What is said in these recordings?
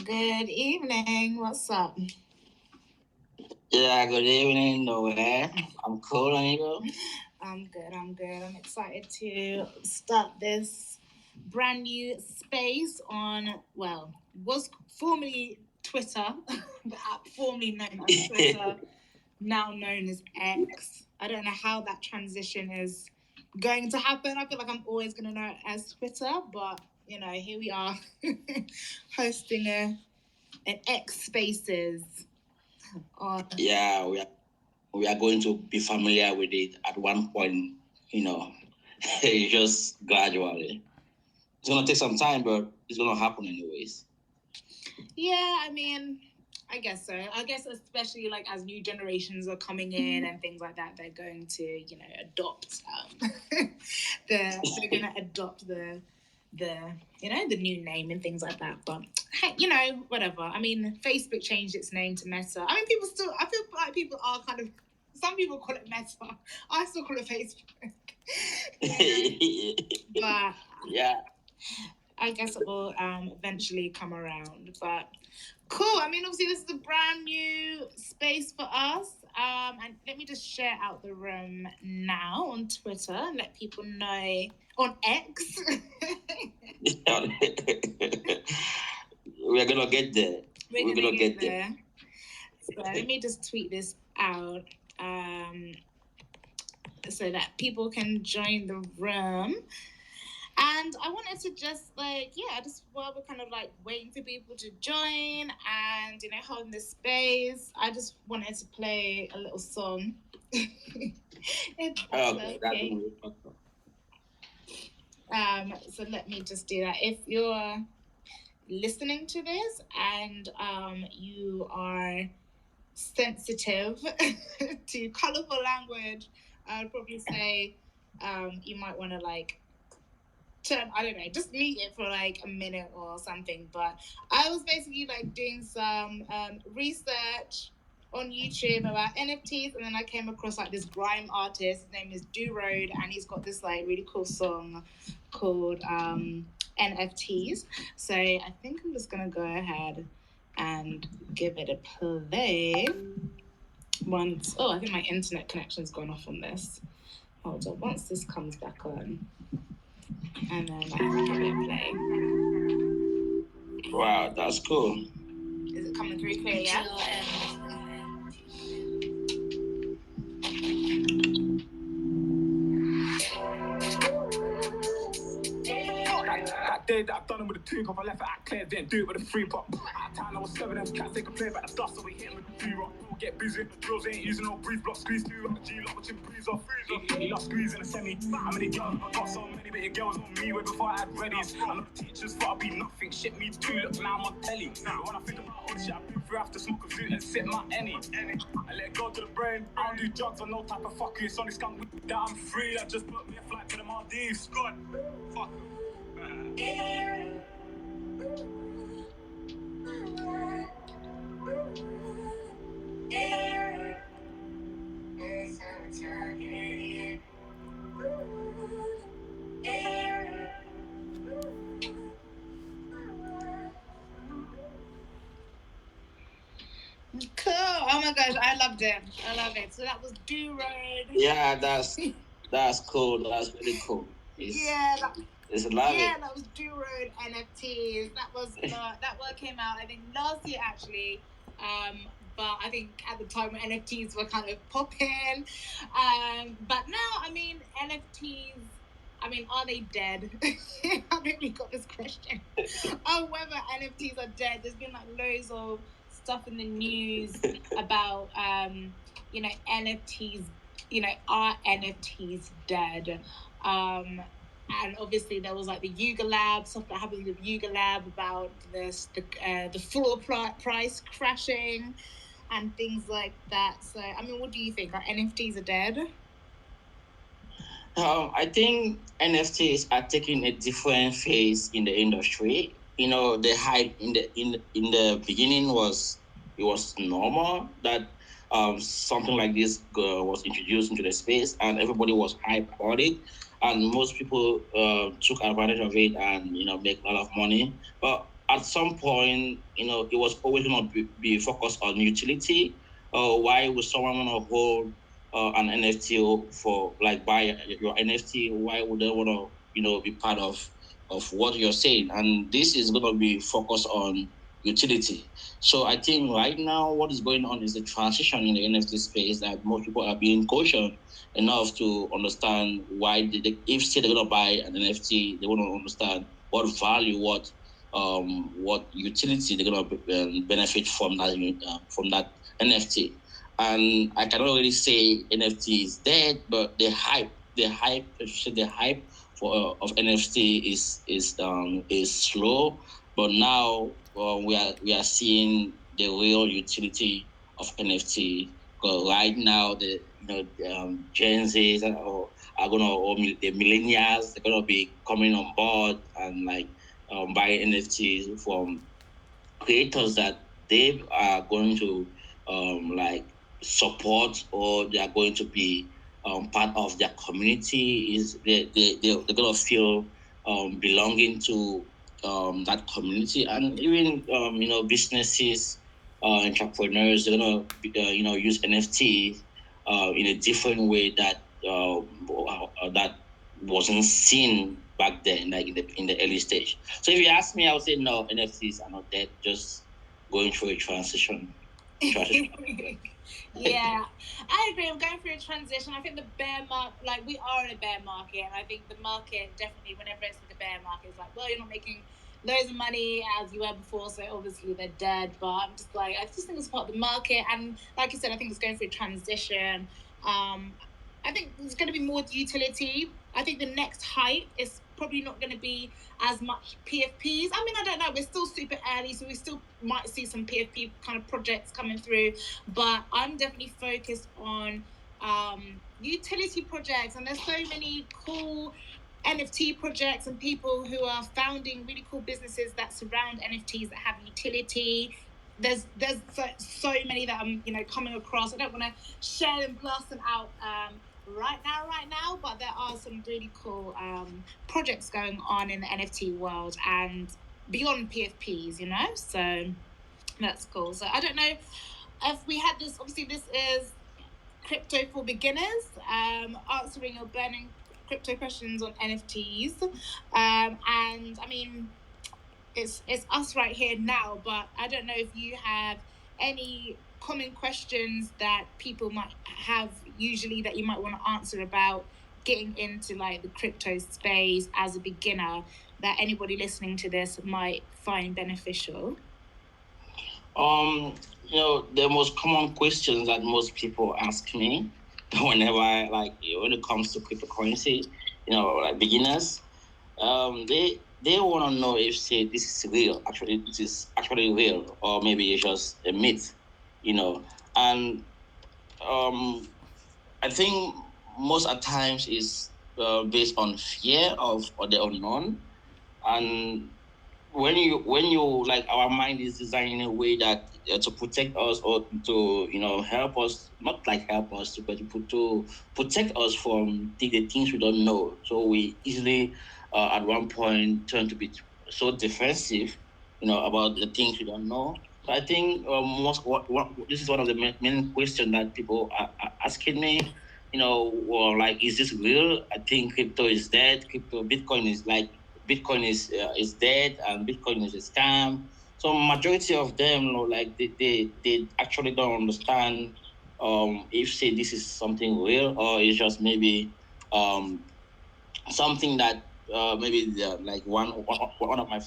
Good evening. What's up? Yeah, good evening, Lorae. I'm cool, and you? I'm good. I'm excited to start this brand new space on, was formerly Twitter, the app formerly known as Twitter, now known as X. I don't know how that transition is going to happen. I feel like I'm always going to know it as Twitter, but, here we are hosting an X Spaces. Yeah, we are going to be familiar with it at one point, just gradually. It's going to take some time, but it's going to happen anyways. Yeah, I guess so. I guess especially like as new generations are coming in and things like that, they're going to, adopt they're going to adopt the new name and things like that. But hey, whatever. Facebook changed its name to Meta. I feel like people are kind of, some people call it Meta. I still call it Facebook. But yeah, I guess it will eventually come around. But cool. Obviously this is a brand new space for us. And let me just share out the room now on Twitter and let people know on X. We're gonna get there. We're gonna get there. So let me just tweet this out so that people can join the room. And I wanted to just while we're kind of like waiting for people to join and, holding this space, I just wanted to play a little song. Okay. So let me just do that. If you're listening to this and you are sensitive to colorful language, I'd probably say you might want to just mute it for like a minute or something. But I was basically like doing some research on YouTube about NFTs, and then I came across like this grime artist. His name is Lorae, and he's got this like really cool song called NFTs. So I think I'm just gonna go ahead and give it a play. I think my internet connection's gone off on this. Hold on, once this comes back on, and then I can give it a play. Wow, that's cool. Is it coming through clear? Yeah. That day that I done it with a 2 cup, I left it at clear, didn't do it with a 3 pop. At time I was 7, them cats they could play back the dust, so we hit him with the 3 rock. We'll get busy, the drills ain't using no breeze block, squeeze through on the G lock, watching breeze off. He lost squeezing a semi. How many girls? I got so many bitty girls on me way before I had readies. I know the teachers thought I'd be nothing, shit me too, look now I'm on telly. When I think about all the shit I've been through, I have to smoke a zoot and sip my any. I let it go to the brain, I don't do drugs or no type of fuckery. It's only skunk with that I'm free, I just booked me a flight to the Maldives. God, fuck. Cool. Oh my gosh, I loved it. I love it. So that was Lorae. Yeah, that's cool. That's really cool. That was Lorae NFTs. That work came out I think last year actually. But I think at the time when NFTs were kind of popping. But now NFTs, are they dead? I think we got this question. Whether NFTs are dead. There's been like loads of stuff in the news about NFTs, are NFTs dead? And obviously there was like the Yuga Lab, stuff that happened with Yuga Lab about the floor price crashing and things like that. So what do you think? Are NFTs are dead? I think NFTs are taking a different phase in the industry. The hype in the beginning was normal that something like this was introduced into the space, and everybody was hyped about it, and most people took advantage of it and make a lot of money. But at some point, it was always going to be focused on utility. Why would someone want to hold an NFT for, like, buy your NFT? Why would they want to, be part of what you're saying? And this is going to be focused on utility. So I think right now what is going on is the transition in the NFT space, that most people are being cautious enough to understand why if say they're going to buy an NFT, they want to understand what value, what utility they're going to benefit from that NFT. And I cannot really say NFT is dead, but the hype for of NFT is slow. But now we are seeing the real utility of NFT. Because right now the Gen Zs are gonna, or the millennials, they're gonna be coming on board and buying NFTs from creators that they are going to support, or they are going to be part of their community. Is they're gonna feel belonging to that community. And even businesses, entrepreneurs, they're gonna use NFT in a different way that that wasn't seen back then, like in the early stage. So if you ask me, I would say no, NFTs are not dead, just going through a transition. Yeah, I agree. I'm going through a transition. I think the bear market, like, we are in a bear market, and I think the market definitely, whenever it's like a bear market, it's like, well, you're not making loads of money as you were before, so obviously they're dead. But I'm just like, I just think it's part of the market, and like you said, I think it's going through a transition. I think there's going to be more utility. I think the next hype is probably not going to be as much PFPs. I mean, I don't know. We're still super early, so we still might see some PFP kind of projects coming through. But I'm definitely focused on utility projects, and there's so many cool NFT projects and people who are founding really cool businesses that surround NFTs that have utility. There's so many that I'm coming across. I don't want to share and blast them out right now, but there are some really cool projects going on in the NFT world and beyond PFPs, so that's cool. So I don't know if we had this. Obviously, this is crypto for beginners, answering your burning crypto questions on NFTs, and I mean, it's us right here now, but I don't know if you have any common questions that people might have usually that you might want to answer about getting into like the crypto space as a beginner, that anybody listening to this might find beneficial. The most common questions that most people ask me whenever, when it comes to cryptocurrency, like beginners, they want to know if, say, this is real. Actually, this is actually real, or maybe it's just a myth, And I think most at times is based on fear of or the unknown. And when you like, our mind is designed in a way that to protect us, or to help us, not like help us, but to protect us from the things we don't know. So we easily at one point turn to be so defensive about the things we don't know. So I think this is one of the main questions that people are asking me. Like, is this real? I think crypto is dead. Bitcoin is dead, and Bitcoin is a scam. So majority of them, they actually don't understand if, say, this is something real, or it's just maybe something that maybe like one of my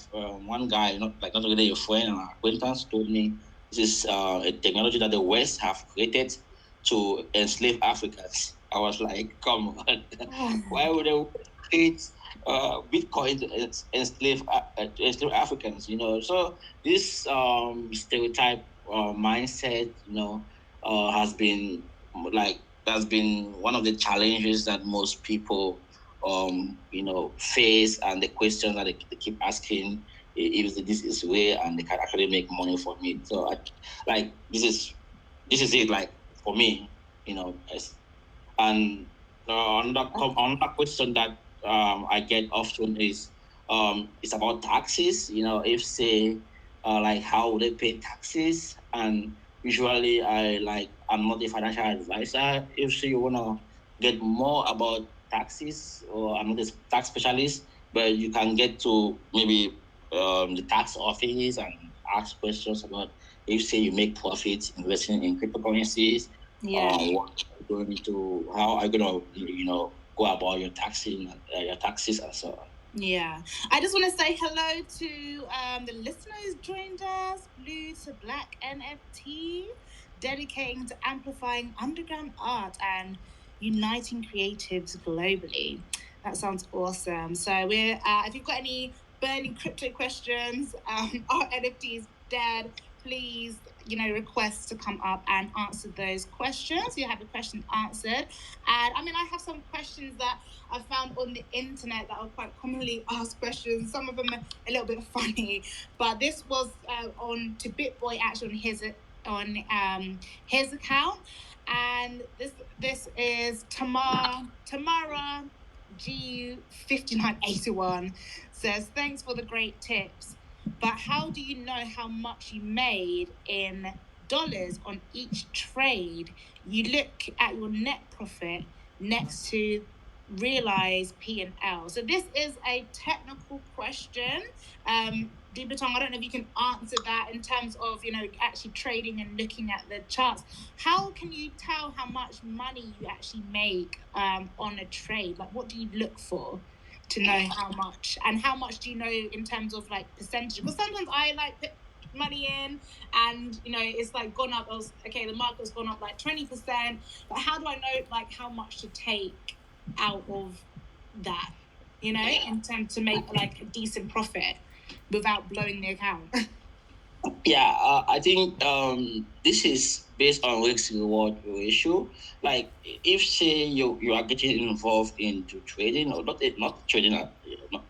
one guy, not really a friend, an acquaintance, told me this is a technology that the West have created to enslave Africans. I was like, come on, why would they create Bitcoin to enslave Africans? So this stereotype mindset, has been that's been one of the challenges that most people face, and the questions that they keep asking, if this is real and they can actually make money from it. So this is it, like, for me, and another question that I get often is, it's about taxes. If say like how they pay taxes, and usually I'm not a financial advisor. If say you wanna get more about taxes, or I'm not a tax specialist, but you can get to maybe the tax office and ask questions about if say you make profits investing in cryptocurrencies. What are you going to, how are you gonna go about your taxes and so on. Yeah, I just want to say hello to the listeners joined us. Blue to Black NFT, dedicating to amplifying underground art and uniting creatives globally. That sounds awesome. So we're if you've got any burning crypto questions, are NFTs dead? Please, request to come up and answer those questions. You have the question answered. And I mean, I have some questions that I found on the internet that are quite commonly asked questions. Some of them are a little bit funny, but this was on to BitBoy actually on his account, and this is Tamara GU5981 says, thanks for the great tips, but how do you know how much you made in dollars on each trade? You look at your net profit next to realize P&L. So this is a technical question. BETONG, I don't know if you can answer that in terms of, actually trading and looking at the charts. How can you tell how much money you actually make on a trade? Like, what do you look for to know how much? And how much do you know in terms of, like, percentage? Because sometimes I, like, put money in and, it's, like, gone up. The market's gone up, like, 20%. But how do I know, like, how much to take out of that, in terms to make, like, a decent profit without blowing the account? I think this is based on risk reward ratio. Like, if say you are getting involved into trading, or not trading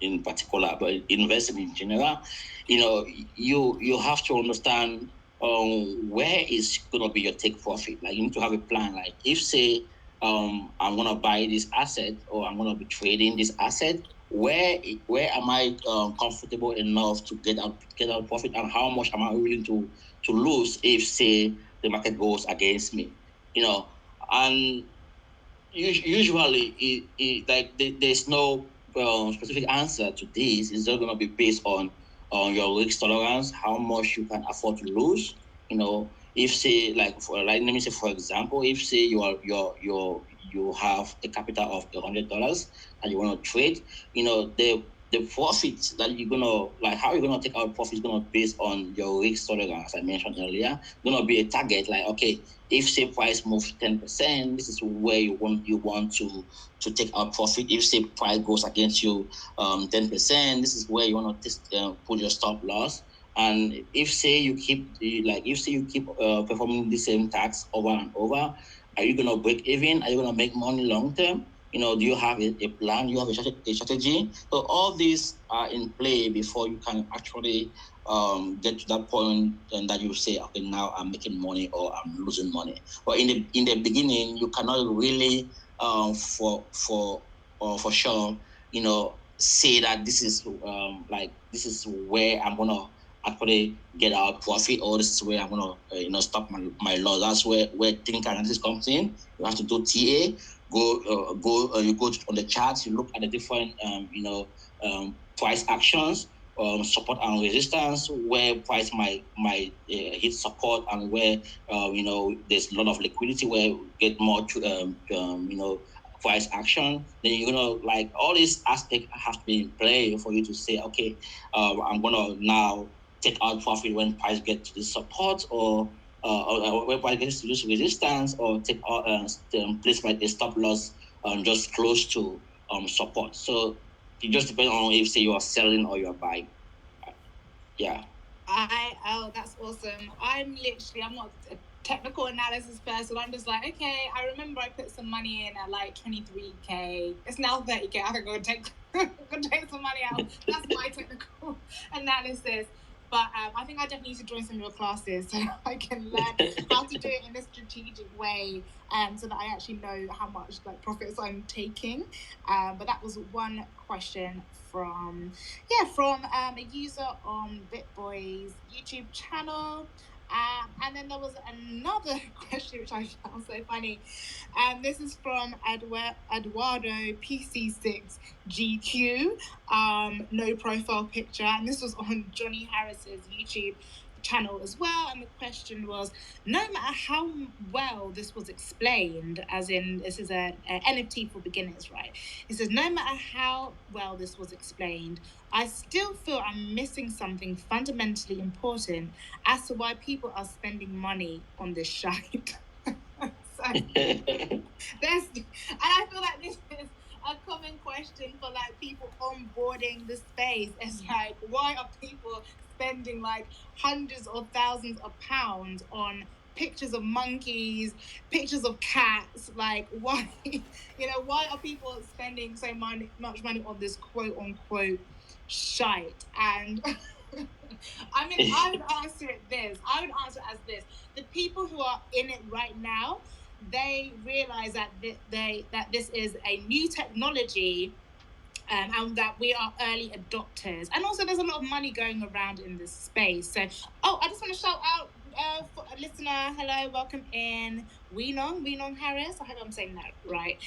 in particular, but investing in general, you have to understand where is gonna be your take profit. Like, you need to have a plan. Like, if say I'm gonna buy this asset, or I'm gonna be trading this asset, where am I comfortable enough to get out profit, and how much am I willing to lose if say the market goes against me, and usually there's no specific answer to this. It's not going to be based on your risk tolerance, how much you can afford to lose. If say let me say, for example, if say you have a capital of $100 and you want to trade, the profits that you're gonna, like, how you're gonna take out profit is gonna be based on your risk tolerance. I mentioned earlier, gonna be a target. Like, okay, if say price moves 10%, this is where you want to take out profit. If say price goes against you 10%, this is where you want to put your stop loss. And if say you keep performing the same task over and over, are you gonna break even? Are you gonna make money long term? Do you have a plan? Do you have a strategy? So all these are in play before you can actually get to that point, and that you say, okay, now I'm making money or I'm losing money. But in the beginning, you cannot really for sure, say that this is this is where I'm gonna actually get out profit, or this is where I'm gonna stop my loss. That's where technical analysis comes in. You have to do TA. You go on the charts, you look at the different price actions, support and resistance, where price might hit support, and where there's a lot of liquidity, where you get more price action. Then you're gonna, like, all these aspects have to be in play for you to say, okay, I'm gonna now take out profit when price gets to the support, or when price gets to this resistance, or take out place my stop loss just close to support. So it just depends on if say you are selling or you are buying. Yeah. That's awesome. I'm not a technical analysis person. I'm just like, okay, I remember I put some money in at like 23K. It's now 30K. I think I'm gonna take some money out. That's my technical analysis. But I think I definitely need to join some of your classes so I can learn how to do it in a strategic way, so that I actually know how much like profits I'm taking. But that was one question from a user on BitBoy's YouTube channel. And then there was another question which I found so funny. This is from Eduardo PC6GQ. No profile picture. And this was on Johnny Harris's YouTube channel as well. And the question was, no matter how well this was explained, as in this is a NFT for beginners, right? It says, no matter how well this was explained, I still feel I'm missing something fundamentally important as to why people are spending money on this shite. And I feel like this is a common question for like people onboarding the space. It's like, why are people spending like hundreds of thousands of pounds on pictures of monkeys, pictures of cats? Like, why, why are people spending so much money on this quote unquote shite? And I mean, I would answer it as this: the people who are in it right now, they realize that this is a new technology, and that we are early adopters. And also, there's a lot of money going around in this space. So, I just want to shout out for a listener. Hello, welcome in, Weenong Harris. I hope I'm saying that right.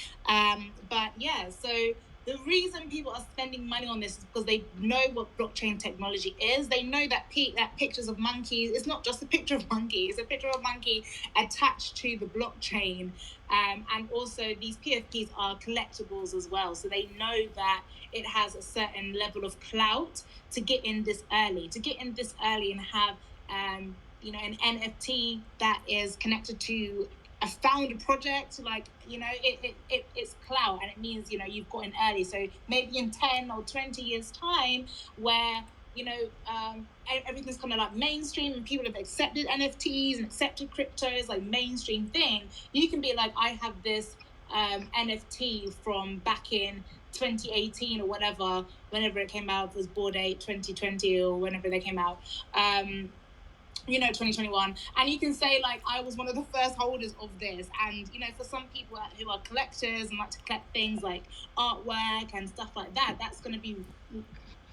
But yeah, so the reason people are spending money on this is because they know what blockchain technology is. They know that pictures of monkeys, it's not just a picture of monkey, it's a picture of a monkey attached to the blockchain. And also these PFPs are collectibles as well. So they know that it has a certain level of clout to get in this early, and have, an NFT that is connected to a founder project. Like, it's clout, and it means, you've gotten early. So maybe in 10 or 20 years time, where everything's kind of like mainstream and people have accepted NFTs and accepted crypto as like mainstream thing, you can be like, I have this NFT from back in 2018 or whenever it came out. It was Bored Ape 2020 or whenever they came out. 2021, and you can say like, I was one of the first holders of this. And for some people who are collectors and like to collect things like artwork and stuff like that, that's going to be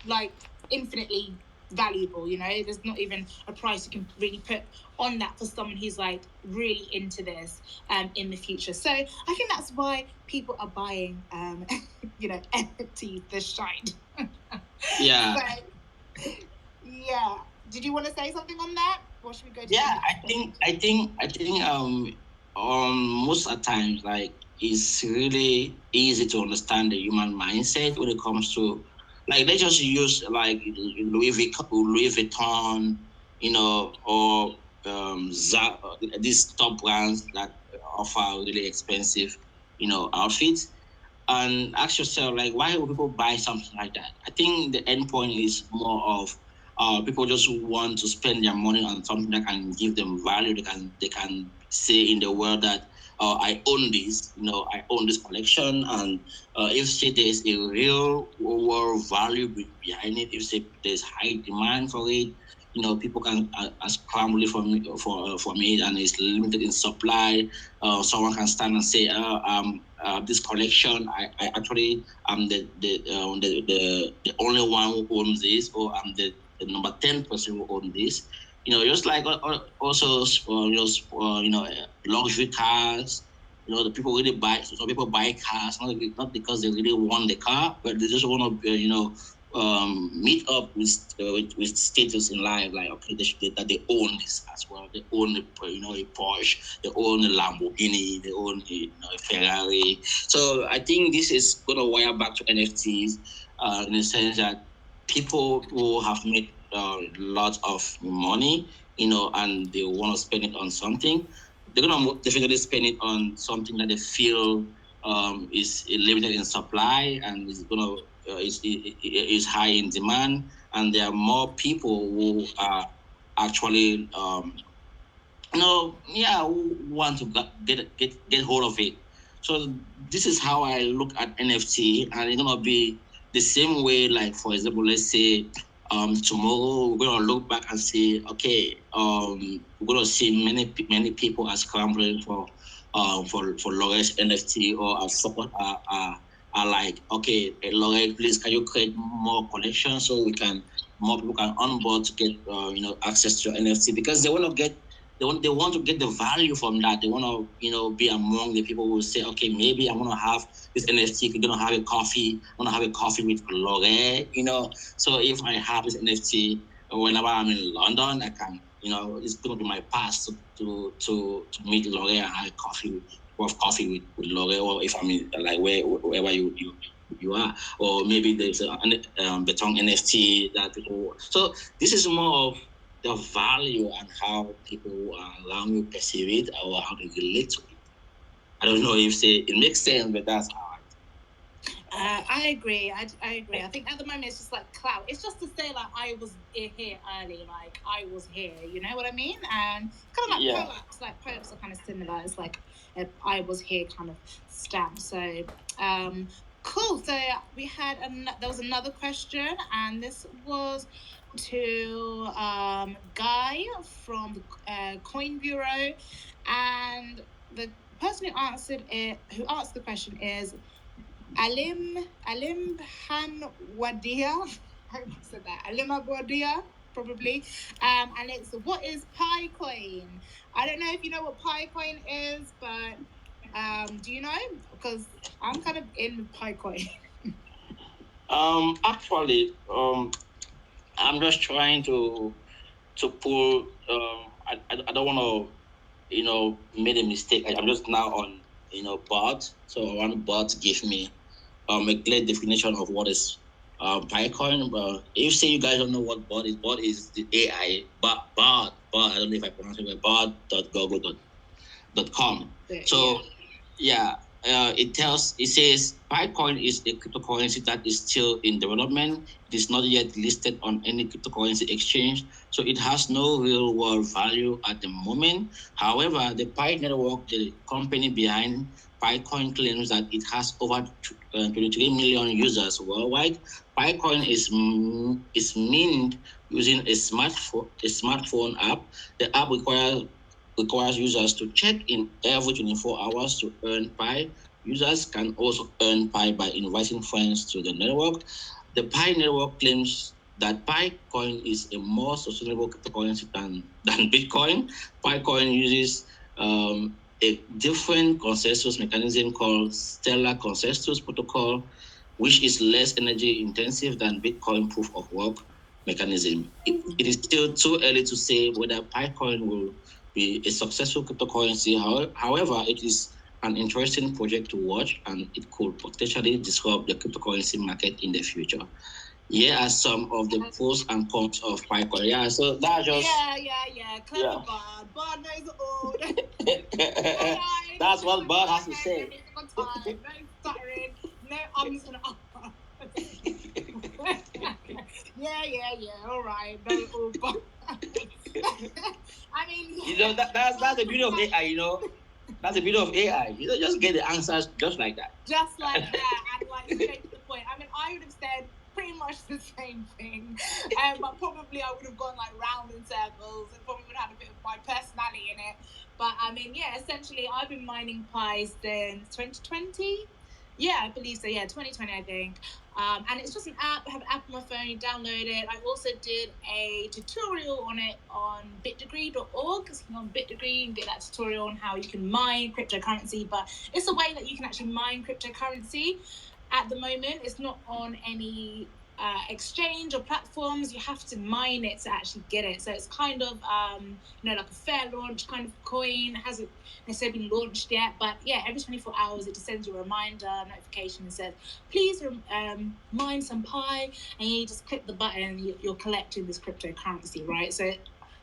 like infinitely valuable. There's not even a price you can really put on that for someone who's like really into this in the future. So I think that's why people are buying NFT, the shite. Yeah. So, yeah. Did you want to say something on that, or should we go to? Yeah, I think most of the times, like, it's really easy to understand the human mindset when it comes to, like, let's just use like Louis Vuitton, or these top brands that offer really expensive, outfits. And ask yourself, like, why would people buy something like that? I think the end point is more of people just want to spend their money on something that can give them value. They can say in the world that I own this, I own this collection, and if say there's a real world value behind it, if say there's high demand for it, people can scramble from it, and it's limited in supply. Someone can stand and say, this collection, I actually am the only one who owns this, or I'm the number 10 person who owns this. Just like also luxury cars. The people really buy. Some people buy cars not because they really want the car, but they just want to meet up with status in life. Like, okay, that they own this as well. They own a Porsche, they own a Lamborghini, they own a Ferrari. So I think this is gonna wire back to NFTs in the sense that people who have made lots of money, and they want to spend it on something, they're gonna definitely spend it on something that they feel is limited in supply and is gonna is high in demand, and there are more people who are actually who want to get hold of it. So this is how I look at NFT, and it's gonna be the same way. Like, for example, let's say tomorrow we're gonna look back and say, okay, we're gonna see many people are scrambling for Lorae's NFT, or our support are like, okay, Lorae, please can you create more collections so more people can onboard to get access to your NFT, because they want to get the value from that. They want to be among the people who say, okay, maybe I'm gonna have this NFT. I'm gonna have a coffee. I'm gonna have a coffee with Lorae. So if I have this NFT, whenever I'm in London, I can, it's gonna be my pass to meet Lorae and have coffee with Lorae, or if I'm in, like wherever you are, or maybe there's a BETONG NFT that people. So this is more of the value and how people around you perceive it, or how they relate to it. I don't know if it makes sense, but that's how I agree. I agree. I think at the moment it's just like clout. It's just to say like I was here early, like I was here. You know what I mean? And kind of like pull-ups. Like pull-ups are kind of similar. It's like a I was here kind of stamp. So cool. So we had there was another question, and this was to Guy from the Coin Bureau, and the person who asked the question is Alim Hanwadia. I hope I said that. Alim Hanwadia, probably. And it's, what is Picoin? I don't know if you know what Picoin is, but do you know? Because I'm kind of in with Picoin. Actually, I'm just trying to pull. I don't want to made a mistake. I'm just now on bot, so I want bot to give me a clear definition of what is Picoin. But if say you guys don't know what bot is the AI bot. I don't know if I pronounce it right. Bot.google.com. So yeah. It says Picoin is a cryptocurrency that is still in development. It is not yet listed on any cryptocurrency exchange, so it has no real world value at the moment. However, the Pi network, the company behind Picoin, claims that it has over 23 million users worldwide. Picoin is minted using a smartphone app. The app requires users to check in every 24 hours to earn Pi. Users can also earn Pi by inviting friends to the network. The Pi network claims that Picoin is a more sustainable cryptocurrency than Bitcoin. Picoin uses a different consensus mechanism called Stellar Consensus Protocol, which is less energy intensive than Bitcoin proof of work mechanism. It is still too early to say whether Picoin will be a successful cryptocurrency. However, it is an interesting project to watch, and it could potentially disrupt the cryptocurrency market in the future. Here are some of the pros and cons of Picoin. Yeah, so that's just... Yeah. Clever Bard. Bard knows it all. That's what Bard has to say. No stuttering, no ums and ahs. Yeah. All right. No, all Bard. I mean... that's the beauty of AI, That's the beauty of AI. You don't just get the answers just like that. Just like that, and like straight to the point. I mean, I would have said pretty much the same thing, but probably I would have gone like round in circles and probably would have had a bit of my personality in it. But I mean, yeah, essentially I've been mining Pi since 2020. Yeah, I believe so. Yeah, 2020, I think. And it's just an app. I have an app on my phone. You download it. I also did a tutorial on it on bitdegree.org. So on Bitdegree, you can get that tutorial on how you can mine cryptocurrency. But it's a way that you can actually mine cryptocurrency. At the moment, it's not on any exchange or platforms. You have to mine it to actually get it. So it's kind of like a fair launch kind of coin. It hasn't necessarily been launched yet, but yeah, every 24 hours it just sends you a reminder notification and says, please mine some Pi, and you just click the button. You're collecting this cryptocurrency, right? So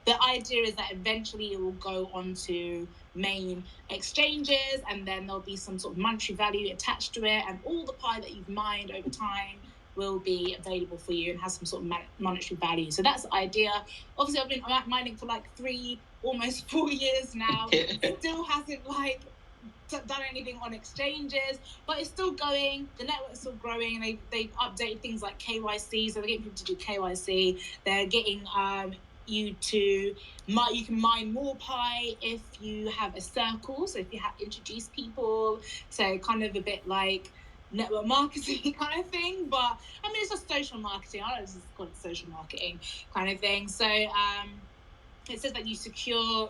the idea is that eventually it will go onto main exchanges, and then there'll be some sort of monetary value attached to it, and all the Pi that you've mined over time will be available for you and has some sort of monetary value. So that's the idea. Obviously, I've been mining for like 3, almost 4 years now. It still hasn't like done anything on exchanges, but it's still going. The network's still growing. They update things like KYC, so they're getting people to do KYC. They're getting you can mine more Pi if you have a circle. So if you have introduced people, so kind of a bit like network marketing kind of thing. But I mean, it's just social marketing. I don't just call it social marketing kind of thing. So it says that you secure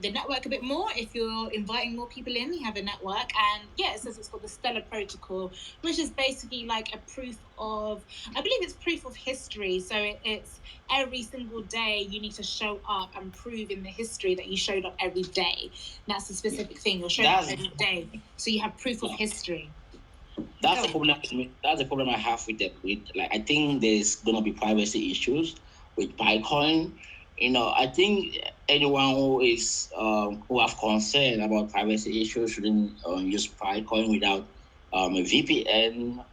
the network a bit more if you're inviting more people in. You have a network, and it says it's called the Stellar Protocol, which is basically like a proof of, I believe it's proof of history. So it's every single day you need to show up and prove in the history that you showed up every day. That's the specific thing. You're showing up every day, so you have proof of history. That's the problem. That's the problem I have with like, I think there's gonna be privacy issues with Bitcoin. I think anyone who is who have concern about privacy issues shouldn't use Bitcoin without a VPN.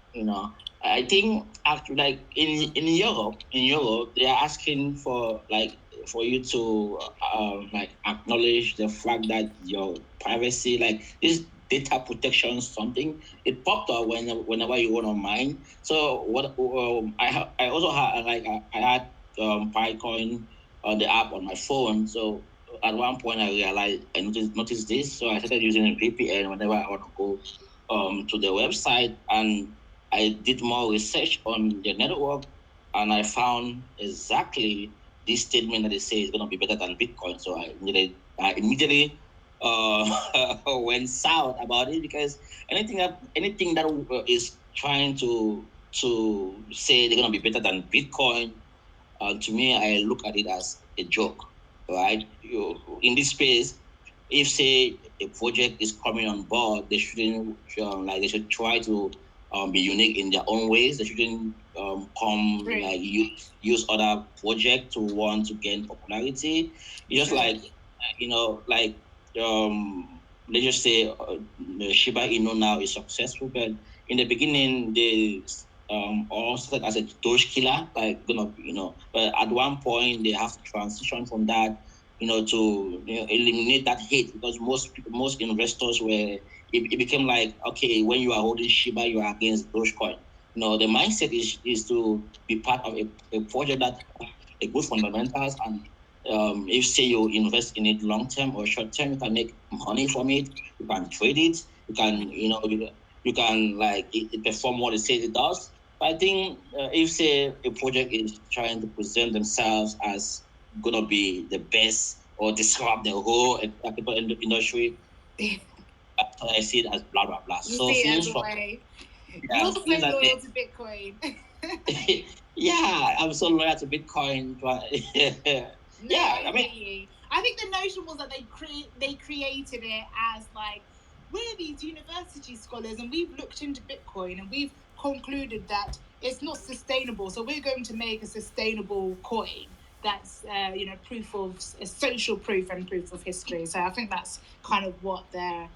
I think actually, like in Europe, they are asking for you to like acknowledge the fact that your privacy, like this data protection something, it popped up whenever you want to mine. So what I also had I had Bitcoin on the app on my phone. So at one point I realized I noticed this, so I started using a VPN whenever I want to go to the website, and I did more research on the network, and I found exactly this statement that they say is going to be better than Bitcoin. So I immediately went south about it, because anything that is trying to say they're going to be better than Bitcoin, to me, I look at it as a joke, right? In this space, if say a project is coming on board, they shouldn't they should try to be unique in their own ways. They shouldn't come like use other projects to want to gain popularity. It's just like let's just say Shiba Inu now is successful, but in the beginning they all started as a Doge killer, but at one point they have to transition from that, to eliminate that hate, because most investors it became like, okay, when you are holding Shiba, you are against Dogecoin. The mindset is to be part of a project that has a good fundamentals, and if say you invest in it long term or short term, you can make money from it. You can trade it. You can you can like it perform what it says it does. But I think if say a project is trying to present themselves as gonna be the best or disrupt the whole capital industry, I see it as blah blah blah. You so see it as a way. You're so loyal to Bitcoin. Yeah, I'm so loyal to Bitcoin. I think the notion was that they created it as like, we're these university scholars and we've looked into Bitcoin and we've concluded that it's not sustainable, so we're going to make a sustainable coin that's proof of a social proof and proof of history. So I think that's kind of what their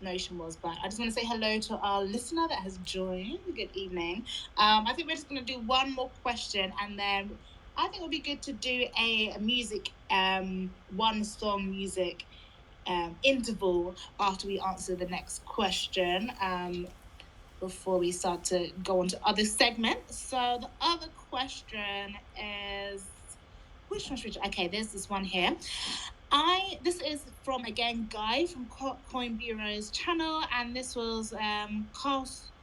notion was. But I just want to say hello to our listener that has joined. Good evening. I think we're just going to do one more question, and then I think it would be good to do a music, one song music interval after we answer the next question, before we start to go on to other segments. So the other question is, which one should we do? Okay, there's this one here. This is from, again, Guy from Coin Bureau's channel, and this was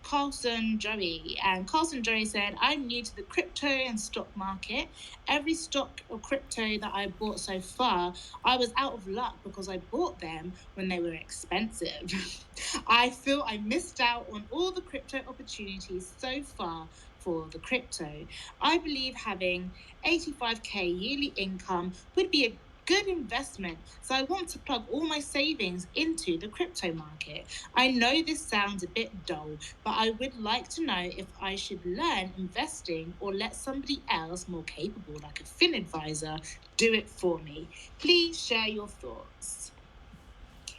Carlson Joey. And Carlson Joey said, I'm new to the crypto and stock market. Every stock or crypto that I bought so far, I was out of luck because I bought them when they were expensive. I feel I missed out on all the crypto opportunities so far for the crypto. I believe having 85k yearly income would be a good investment, so I want to plug all my savings into the crypto market. I know this sounds a bit dull, but I would like to know if I should learn investing or let somebody else more capable, like a fin advisor, do it for me. Please share your thoughts.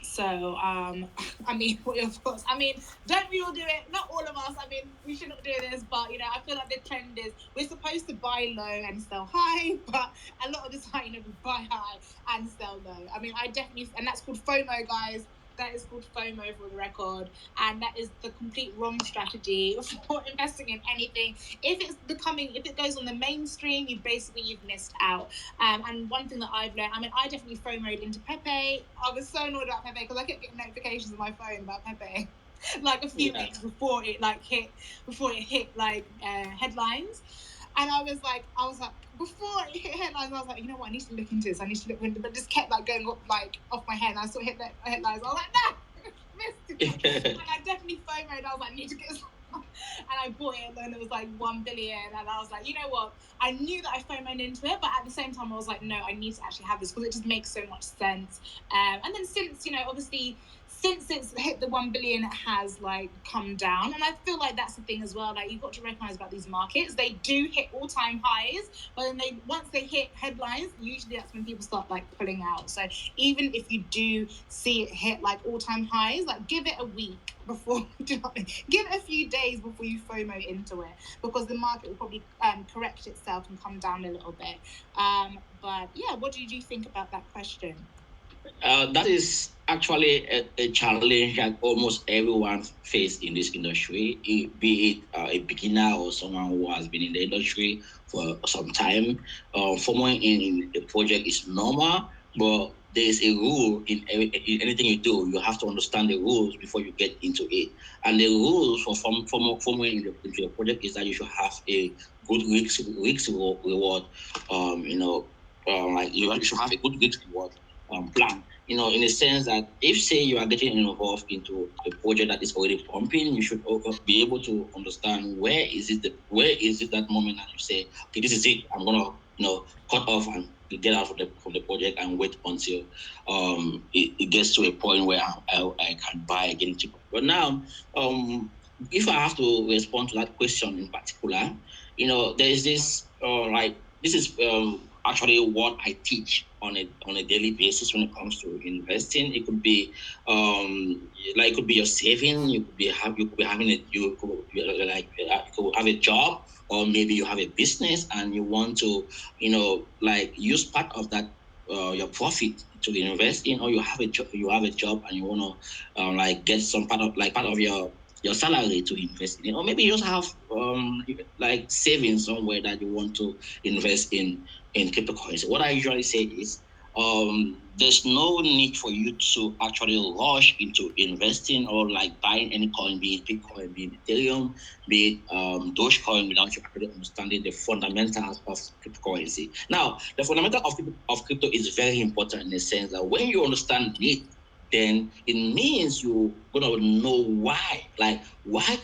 So, I mean, what are your thoughts? I mean, don't we all do it? Not all of us. I mean, we shouldn't do this, but, I feel like the trend is we're supposed to buy low and sell high, but a lot of the time, we buy high and sell low. I mean, I definitely, and that's called FOMO, guys. That is called FOMO for the record, and that is the complete wrong strategy for investing in anything. If it goes on the mainstream, you've missed out. And one thing that I've learned, I mean, I definitely FOMO'd into Pepe. I was so annoyed about Pepe because I kept getting notifications on my phone about Pepe, like a few weeks before it hit headlines. And I was like, before it hit headlines, I was like, you know what, I need to look into this. But it just kept going up, off my head. And I saw it hit the headlines. I was like, no, missed it. And I definitely FOMO'd. I was like, I need to get some. And I bought it, and it was like 1 billion. And I was like, you know what? I knew that I FOMO'd into it, but at the same time, I was like, no, I need to actually have this because it just makes so much sense. And then since it's hit the 1 billion, it has come down. And I feel like that's the thing as well. You've got to recognize about these markets. They do hit all-time highs, but then once they hit headlines, usually that's when people start pulling out. So even if you do see it hit all-time highs, give it a week before, do you know what I mean? Give it a few days before you FOMO into it, because the market will probably correct itself and come down a little bit. But yeah, what do you think about that question? That is actually a challenge that almost everyone faces in this industry, be it a beginner or someone who has been in the industry for some time. FOMO in a project is normal, but there's a rule in anything you do. You have to understand the rules before you get into it. And the rules for FOMO into a project is that you should have a good risk reward. You should have a good risk reward plan. In a sense that if, say, you are getting involved into a project that is already pumping, you should be able to understand where is it that moment that you say, okay, this is it. I'm gonna cut off and get out from the project and wait until it gets to a point where I can buy again cheaper. But now, if I have to respond to that question in particular, there is this this is actually what I teach on a daily basis when it comes to investing. It could be it could be your saving. You could have a job, or maybe you have a business and you want to use part of that your profit to invest in, or you have a job and you want to get some part of your salary to invest in, or maybe you just have savings somewhere that you want to invest in cryptocurrency. What I usually say is there's no need for you to actually rush into investing or buying any coin, be it Bitcoin, be it Ethereum, be it Dogecoin, without you actually understanding the fundamentals of cryptocurrency. Now, the fundamental of crypto is very important in the sense that when you understand it, then it means you're gonna know why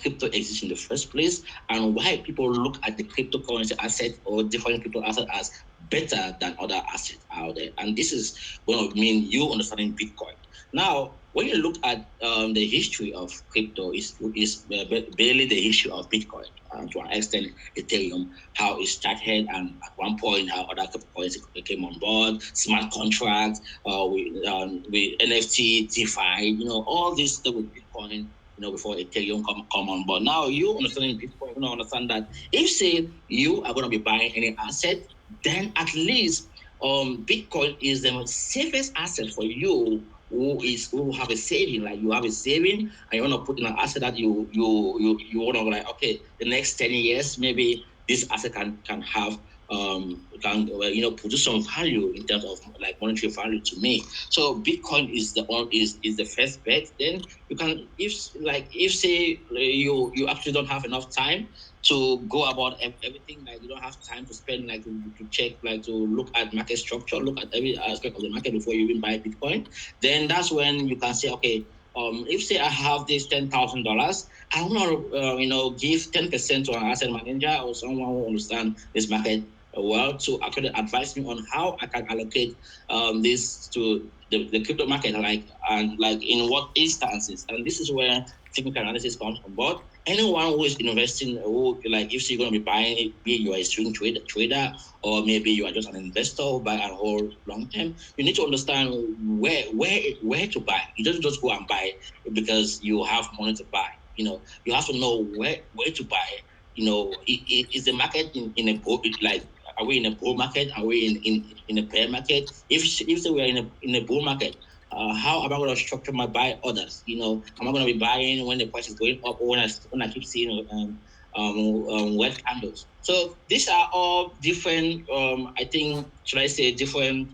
crypto exists in the first place, and why people look at the cryptocurrency asset or different crypto asset as better than other assets out there. And this is going to mean you understanding Bitcoin. Now, when you look at the history of crypto, is barely the history of Bitcoin, to an extent Ethereum, how it started, and at one point how other cryptocurrencies came on board, smart contracts, with NFT, DeFi, all this stuff with Bitcoin, before Ethereum come on board. Now, you understanding Bitcoin, you understand that if, say, you are going to be buying any asset, then at least Bitcoin is the safest asset for you who have a saving. You have a saving and you want to put in an asset that you want to okay, the next 10 years maybe this asset can have produce some value in terms of monetary value to me. So Bitcoin is the first bet. Then you can, if say you actually don't have enough time to go about everything, you don't have time to spend to check, to look at market structure, look at every aspect of the market before you even buy Bitcoin, then that's when you can say, okay, if say I have this $10,000, I want to give 10% to an asset manager or someone who understands this market well to actually advise me on how I can allocate this to the crypto market, in what instances. And this is where technical analysis comes on board. Anyone who is investing, who if you're going to be buying it, be you are a swing trader, or maybe you are just an investor who buy and hold long term, you need to understand where to buy. You don't just go and buy because you have money to buy. You have to know where to buy. is the market in a bull, like, are we in a bull market? Are we in a bear market? If say we are in a bull market, how am I going to structure my buy orders? Am I going to be buying when the price is going up, or when I keep seeing red candles? So these are all different. I think, should I say, different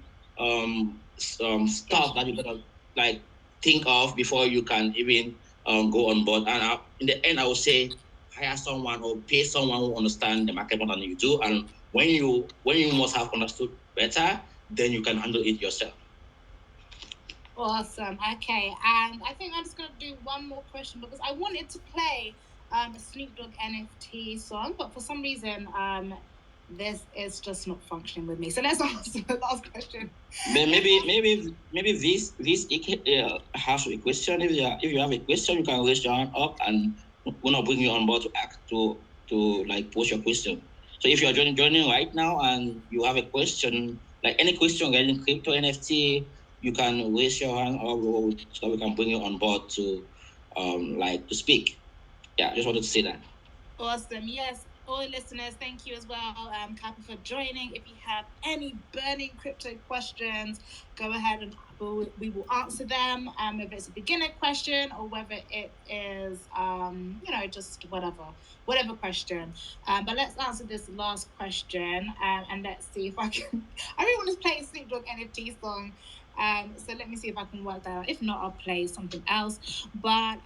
stuff that you gotta like think of before you can even go on board. And in the end, I would say hire someone or pay someone who understands the market more than you do. And when you must have understood better, then you can handle it yourself. Awesome. Okay, and I think I'm just gonna do one more question because I wanted to play a Snoop Dogg NFT song, but for some reason this is just not functioning with me. So let's answer the last question. Maybe this has a question. If you have a question, you can raise your hand up, and we're gonna bring you on board to ask to like post your question. So if you are joining right now and you have a question, like any question regarding crypto NFT, you can raise your hand or so we can bring you on board to to speak. Yeah, I just wanted to say that. Awesome. Yes, all listeners, thank you as well, Kappa, for joining. If you have any burning crypto questions, go ahead and we will answer them. Whether it's a beginner question or whether it is, just whatever question. But let's answer this last question, and let's see if I can. I really want to play a Snoop Dogg NFT song. So let me see if I can work that out. If not, I'll play something else. But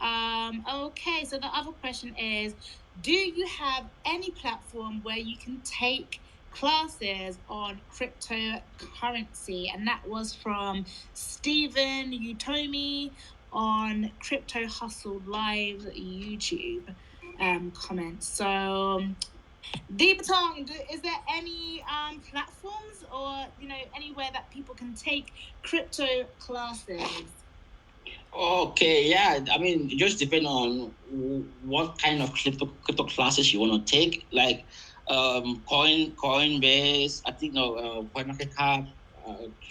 okay, so the other question is, do you have any platform where you can take classes on cryptocurrency? And that was from Stephen Utomi on Crypto Hustle Live YouTube comments. So BETONG, is there any platforms or anywhere that people can take crypto classes? Okay, yeah. I mean, it just depends on what kind of crypto classes you want to take. Like Coinbase, I think CoinMarketCap,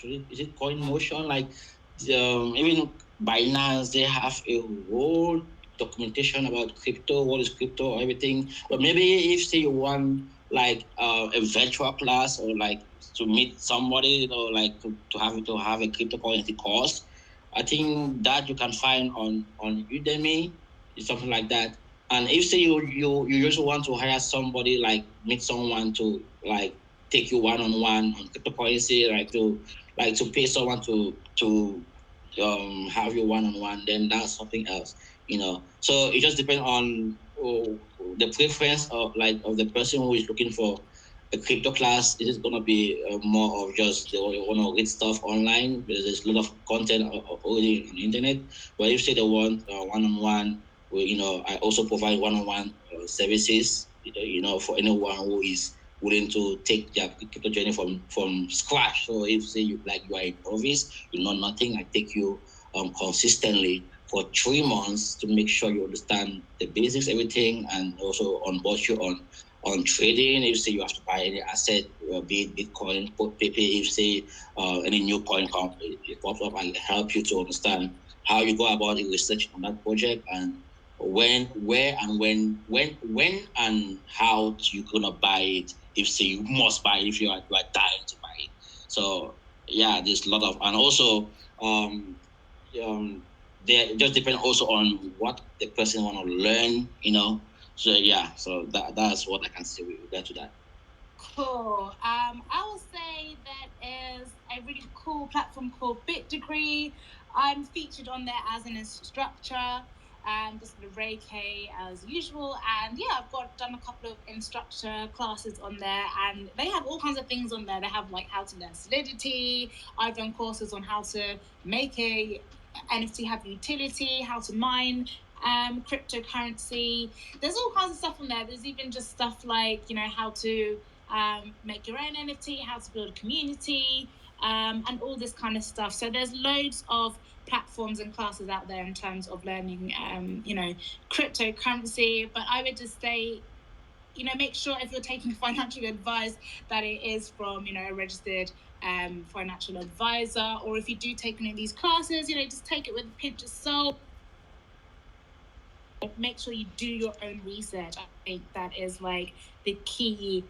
is it CoinMotion? Like even Binance, they have a whole documentation about crypto, what is crypto, everything. But maybe if say you want like a virtual class or like to meet somebody or like to have a cryptocurrency course, I think that you can find on Udemy, something like that. And if say you just want to hire somebody, like meet someone to like take you one-on-one on cryptocurrency, like to pay someone to have you one-on-one, then that's something else. So it just depends on the preference of the person who is looking for a crypto class. Is it going to be more of just they want to read stuff online? Because there's a lot of content already on the internet. But if say they want one-on-one, I also provide one-on-one services. For anyone who is willing to take their crypto journey from scratch. So if say you are a novice, you know nothing, I take you consistently for 3 months to make sure you understand the basics, everything, and also onboard you on trading. If say you have to buy any asset, be it Bitcoin, PP, if say any new coin pops up, I help you to understand how you go about the research on that project and when, where, and when and how you gonna buy it. If say you must buy it, if you are dying to buy it. So yeah, there's a lot of, and also they just depend also on what the person want to learn. So yeah, so that's what I can say with regard to that. Cool. I will say that is a really cool platform called Bitdegree. I'm featured on there as an instructor. Just Lorae K as usual, and yeah, I've done a couple of instructor classes on there, and they have all kinds of things on there. They have like how to learn Solidity. I've done courses on how to make a NFT have utility, how to mine cryptocurrency. There's all kinds of stuff on there. There's even just stuff like how to make your own NFT, how to build a community, and all this kind of stuff. So there's loads of platforms and classes out there in terms of learning, cryptocurrency. But I would just say, make sure if you're taking financial advice that it is from, a registered financial advisor, or if you do take any of these classes, just take it with a pinch of salt. make sure you do your own research. I think that is like the key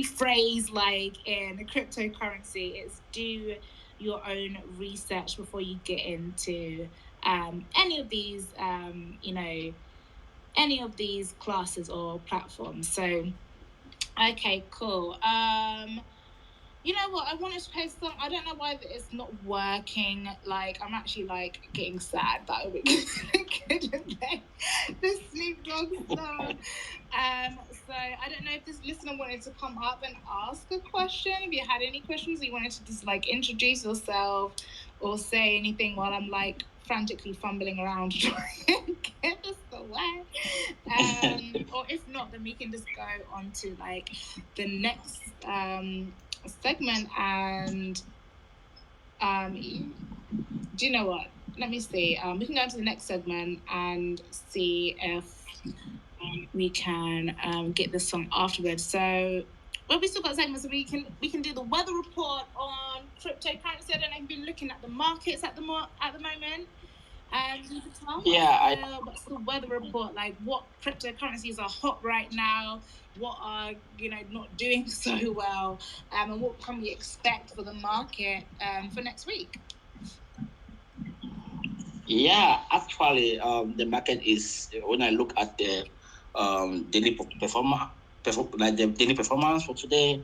phrase, like in cryptocurrency, is do your own research before you get into any of these any of these classes or platforms. So okay, cool. You know what? I wanted to post some. I don't know why it's not working. Like, I'm actually like getting sad that we couldn't play the Snoop Dogg song. So I don't know if this listener wanted to come up and ask a question. If you had any questions, or you wanted to just like introduce yourself or say anything while I'm like frantically fumbling around trying to get this away. Or if not, then we can just go on to like the next segment. And do you know what? Let me see. We can go to the next segment and see if we can get this song afterwards. So, well, we still got segments, so we can do the weather report on cryptocurrency. I don't know if you've been looking at the markets at the moment. Yeah, what's the weather report like? What cryptocurrencies are hot right now? What are not doing so well? And what can we expect for the market for next week? Yeah, actually, the market is, when I look at the daily like the daily performance for today,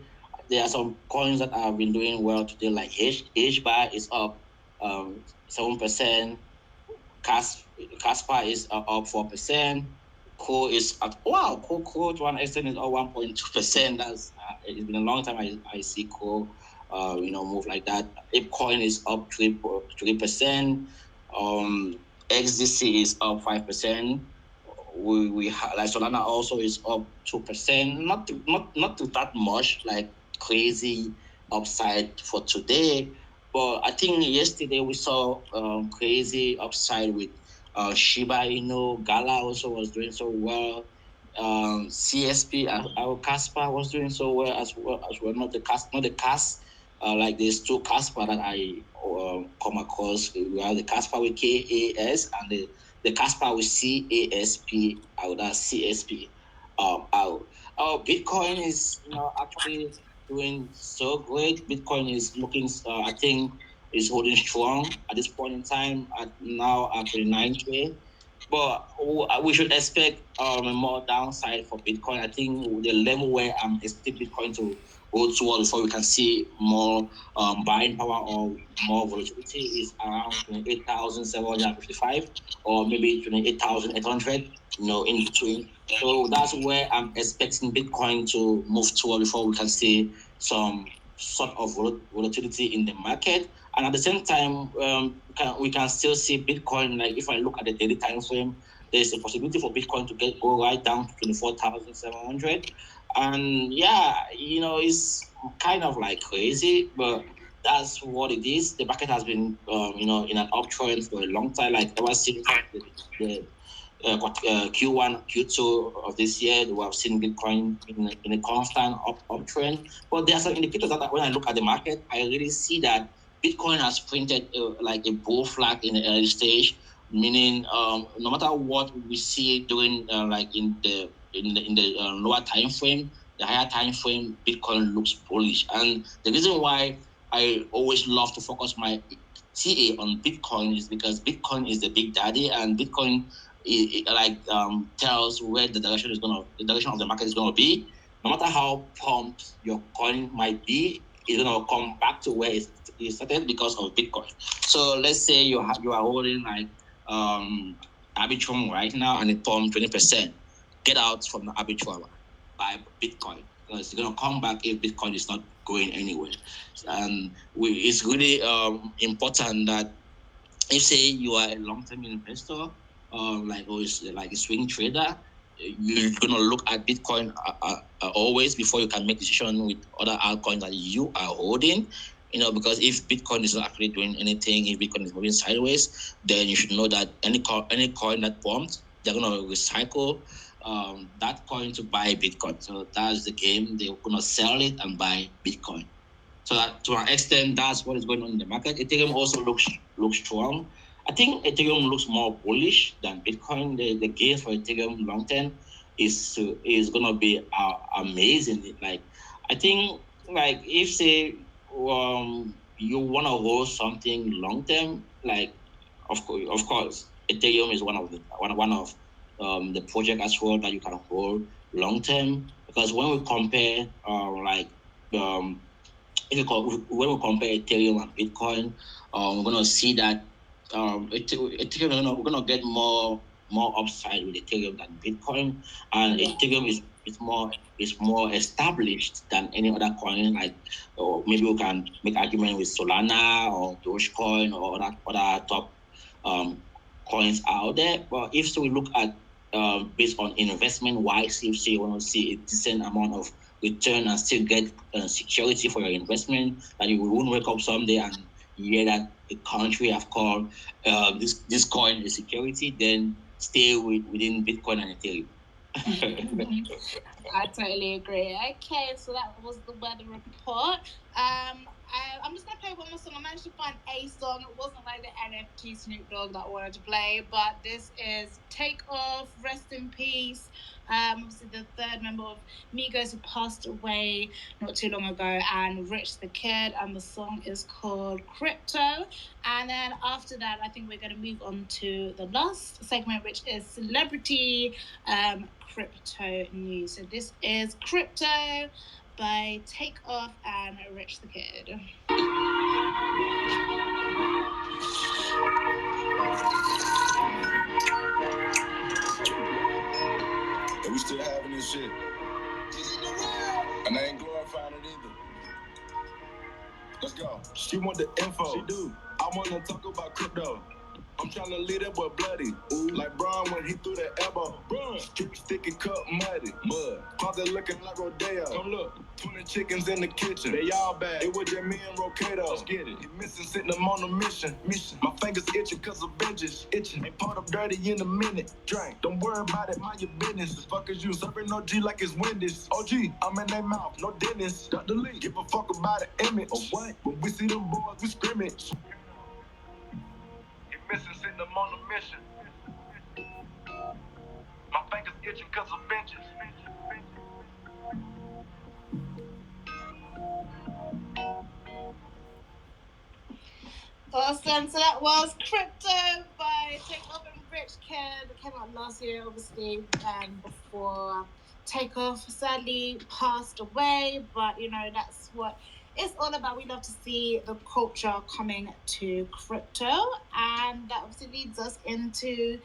there are some coins that have been doing well today, like HBAR is up 7%, Casper is up 4%, Co is at Co to one extent is up 1.2%. That's it's been a long time I see Co move like that. ApeCoin is up 3%. XDC is up 5%. We like Solana also is up 2%. Not that much like crazy upside for today, but I think yesterday we saw crazy upside with Shiba Inu. Gala also was doing so well. CSP, our Casper was doing so well as well. Not the Cas. Like there's two Casper that I come across. We have the Casper with KAS and the Casper with CASP out. That's CSP out. Bitcoin is actually doing so great. Bitcoin is looking, I think, is holding strong at this point in time. At 29K. But we should expect more downside for Bitcoin. I think the level where I'm expecting Bitcoin to go towards before we can see more buying power or more volatility is around 28,755 or maybe 28,800, in between. So that's where I'm expecting Bitcoin to move toward before we can see some sort of volatility in the market. And at the same time, we can still see Bitcoin. Like if I look at the daily time frame, there's a possibility for Bitcoin to go right down to 24,700. And yeah, it's kind of like crazy, but that's what it is. The market has been, in an uptrend for a long time. Like ever since the Q1, Q2 of this year, we have seen Bitcoin in a constant uptrend. But there are some indicators that when I look at the market, I really see that Bitcoin has printed like a bull flag in the early stage, meaning no matter what we see during like in the lower time frame, the higher time frame, Bitcoin looks bullish. And the reason why I always love to focus my TA on Bitcoin is because Bitcoin is the big daddy, and Bitcoin tells where the direction of the market is gonna be. No matter how pumped your coin might be, it's gonna come back to where it started because of Bitcoin. So let's say you are holding like Arbitrum right now and it pumped 20%. Get out from the Arbitrum, buy Bitcoin, because it's gonna come back if Bitcoin is not going anywhere. And it's really important that if say you are a long-term investor, like a swing trader, you're gonna look at Bitcoin always before you can make decision with other altcoins that you are holding. Because if Bitcoin is not actually doing anything, if Bitcoin is moving sideways, then you should know that any coin that pumps, they're gonna recycle that coin to buy Bitcoin. So that's the game. They're gonna sell it and buy Bitcoin. So that to an extent, that's what is going on in the market. Ethereum also looks strong. I think Ethereum looks more bullish than Bitcoin. The gains for Ethereum long term is gonna be amazing. Like I think like if say you wanna hold something long term, like of course Ethereum is one of the project as well that you can hold long term, because when we compare when we compare Ethereum and Bitcoin, we're gonna see that Ethereum, we're gonna get more upside with Ethereum than Bitcoin, and Ethereum is more established than any other coin. Like, or maybe we can make argument with Solana or Dogecoin or other top coins out there. But if so, we look at based on investment wise, if you want to see a decent amount of return and still get security for your investment, that you won't wake up someday and hear that a country have called this coin a security, then stay within Bitcoin and Ethereum. I totally agree. Okay, so that was the weather report. I'm just gonna play one more song. I managed to find a song. It wasn't like the NFT Snoop Dogg that I wanted to play, but this is Take Off, Rest in Peace. Obviously the third member of Migos who passed away not too long ago, and Rich the Kid, and the song is called Crypto. And then after that, I think we're going to move on to the last segment, which is celebrity crypto news. So this is Crypto by Takeoff and Rich the Kid. And we still having this shit. And I ain't glorifying it either. Let's go. She want the info. She do. I want to talk about crypto. I'm trying to lead that boy bloody. Ooh. Like Braun when he threw that elbow. Braun. Sticky cup muddy. Mud. Closet looking like Rodeo. Come look. 20 chickens in the kitchen. They all bad. It was just me and Rocato. Let's get it. He missing, sitting them on a mission. My fingers itching cause of binges. Itching. Ain't part of dirty in a minute. Drink. Don't worry about it, mind your business. The fuck is you serving OG like it's Wendy's. OG, I'm in their mouth, no dentist. Dr. Lee, give a fuck about the image. Or what? When we see them boys, we scrimmage. Missing, sitting them on a mission. My fingers itching cause of benches. Awesome. So that was Crypto by Takeoff and Rich Kid. It came out last year, obviously, before Takeoff sadly passed away. But, you know, that's what it's all about. We love to see the culture coming to crypto. And that obviously leads us into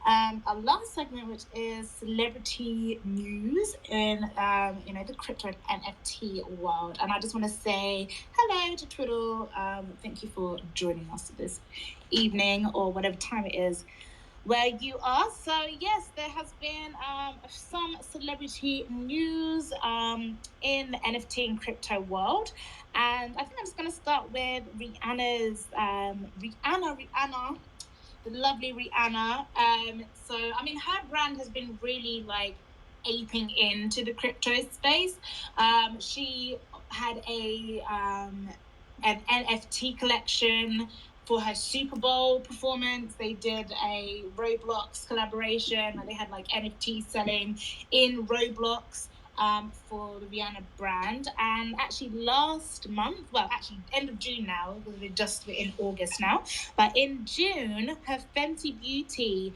our last segment, which is celebrity news in, the crypto and NFT world. And I just want to say hello to Twiddle. Thank you for joining us this evening or whatever time it is where you are. So yes, there has been some celebrity news in the NFT and crypto world, and I think I'm just going to start with Rihanna's Rihanna, the lovely Rihanna. So I mean, her brand has been really like aping into the crypto space. She had an NFT collection for her Super Bowl performance. They did a Roblox collaboration. They had like NFT selling in Roblox for the Rihanna brand. And actually last month, well, actually end of June now, because we're just in August now, but in June, her Fenty Beauty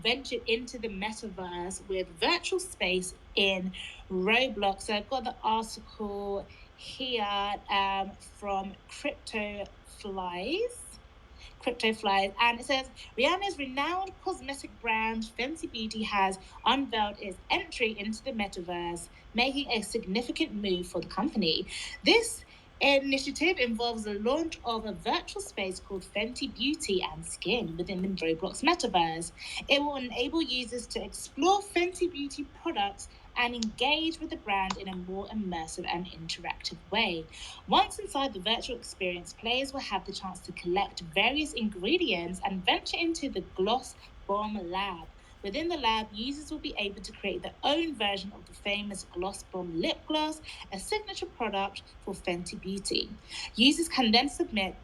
ventured into the metaverse with virtual space in Roblox. So I've got the article here from Crypto Flies, and it says Rihanna's renowned cosmetic brand Fenty Beauty has unveiled its entry into the metaverse, making a significant move for the company. This initiative involves the launch of a virtual space called Fenty Beauty and Skin within the Roblox metaverse. It will enable users to explore Fenty Beauty products and engage with the brand in a more immersive and interactive way. Once inside the virtual experience, players will have the chance to collect various ingredients and venture into the Gloss Bomb Lab. Within the lab, users will be able to create their own version of the famous Gloss Bomb lip gloss, a signature product for Fenty Beauty. Users can then submit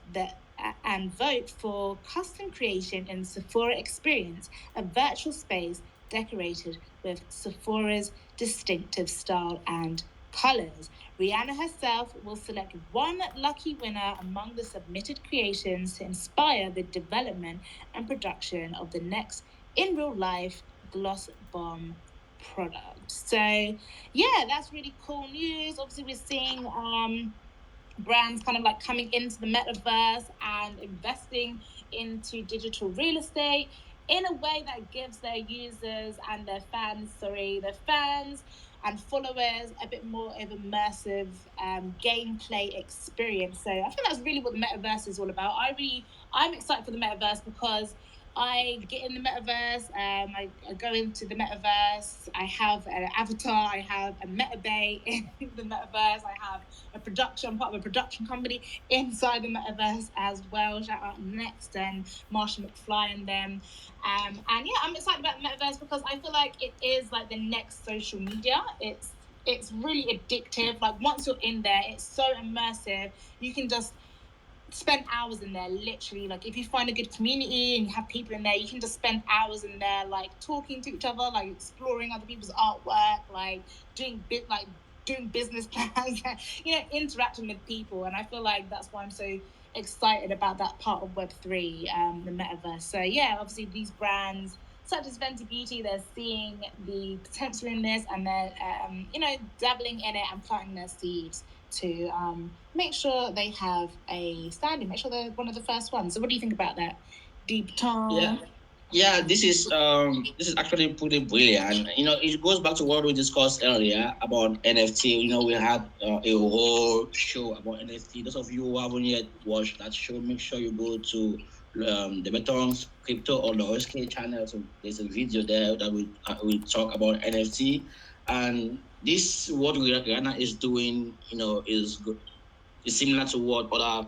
and vote for custom creation in Sephora Experience, a virtual space decorated with Sephora's distinctive style and colors. Rihanna herself will select one lucky winner among the submitted creations to inspire the development and production of the next in real life gloss bomb product. So yeah, that's really cool news. Obviously, we're seeing brands kind of like coming into the metaverse and investing into digital real estate in a way that gives their users and their fans and followers a bit more of immersive gameplay experience. So I think that's really what the metaverse is all about. I'm excited for the metaverse because I get in the metaverse. I go into the metaverse. I have an avatar. I have a meta bay in the metaverse. I have I'm part of a production company inside the metaverse as well. Shout out Next and Marsha McFly and them. And yeah, I'm excited about the metaverse because I feel like it is like the next social media. It's really addictive. Like once you're in there, it's so immersive. You can just spend hours in there, literally. Like if you find a good community and you have people in there, you can just spend hours in there, like talking to each other, like exploring other people's artwork, like doing business plans, interacting with people. And I feel like that's why I'm so excited about that part of Web3, the metaverse. So yeah, obviously these brands such as Fenty Beauty, they're seeing the potential in this and they're dabbling in it and planting their seeds to make sure they have a standing, make sure they're one of the first ones. So what do you think about that, BETONG? Yeah, this is actually pretty brilliant. It goes back to what we discussed earlier about NFT. We had a whole show about NFT. Those of you who haven't yet watched that show, make sure you go to the BETONG Crypto or the OSK channel. So there's a video there that we talk about NFT, and this what Rihanna is doing. Is good. It's similar to what other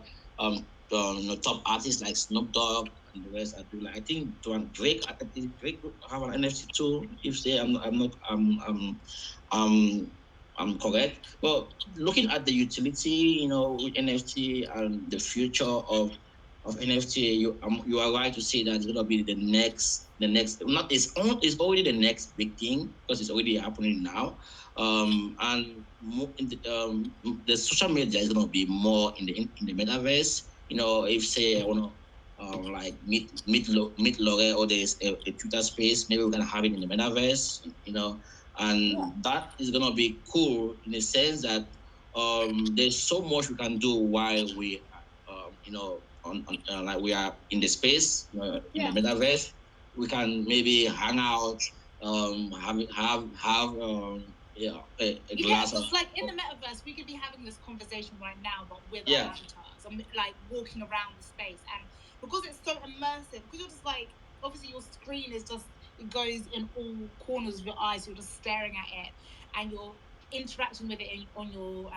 top artists like Snoop Dogg and the rest are doing. Like, I think Drake have an NFT too. If they, I'm correct. But looking at the utility, with NFT and the future of NFT, you are right to say that it's gonna be the next. Not it's already the next big thing because it's already happening now. And the social media is gonna be more in the metaverse. If say I wanna like meet Lorae or there's a Twitter space, maybe we can have it in the metaverse. And that is gonna be cool in the sense that there's so much we can do while we like we are in the space in the metaverse. We can maybe hang out, have a glass of like in the metaverse we could be having this conversation right now but with our avatars. I'm like walking around the space, and because it's so immersive, because you're just like, obviously your screen is just, it goes in all corners of your eyes, you're just staring at it and you're interacting with it on your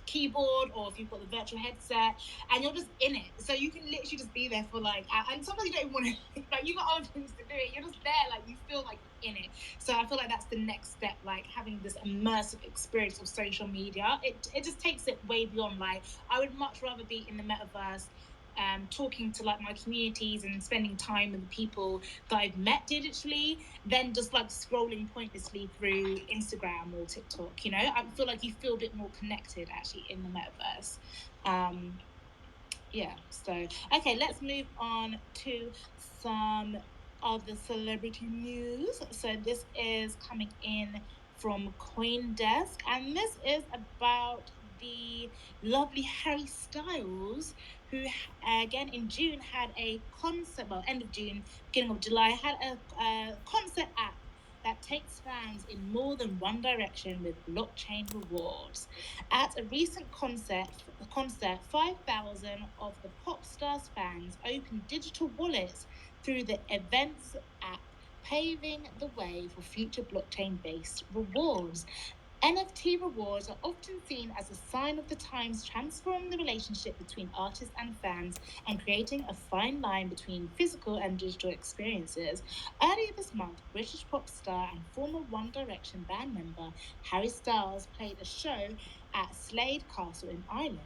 keyboard, or if you've got the virtual headset and you're just in it, so you can literally just be there for like, and sometimes you don't even want to like, you got other things to do it, you're just there, like you feel like in it. So I feel like that's the next step, like having this immersive experience of social media. It just takes it way beyond. Like I would much rather be in the metaverse talking to like my communities and spending time with the people that I've met digitally than just like scrolling pointlessly through Instagram or TikTok. I feel like you feel a bit more connected actually in the metaverse. Yeah, so okay, let's move on to some other celebrity news. So this is coming in from CoinDesk, and this is about the lovely Harry Styles, who again in June had a concert, well, end of June, beginning of July, had a concert app that takes fans in more than one direction with blockchain rewards. At a recent concert, 5,000 of the pop star's fans opened digital wallets through the events app, paving the way for future blockchain-based rewards. NFT rewards are often seen as a sign of the times, transforming the relationship between artists and fans and creating a fine line between physical and digital experiences. Earlier this month, British pop star and former One Direction band member Harry Styles played a show at Slade Castle in Ireland.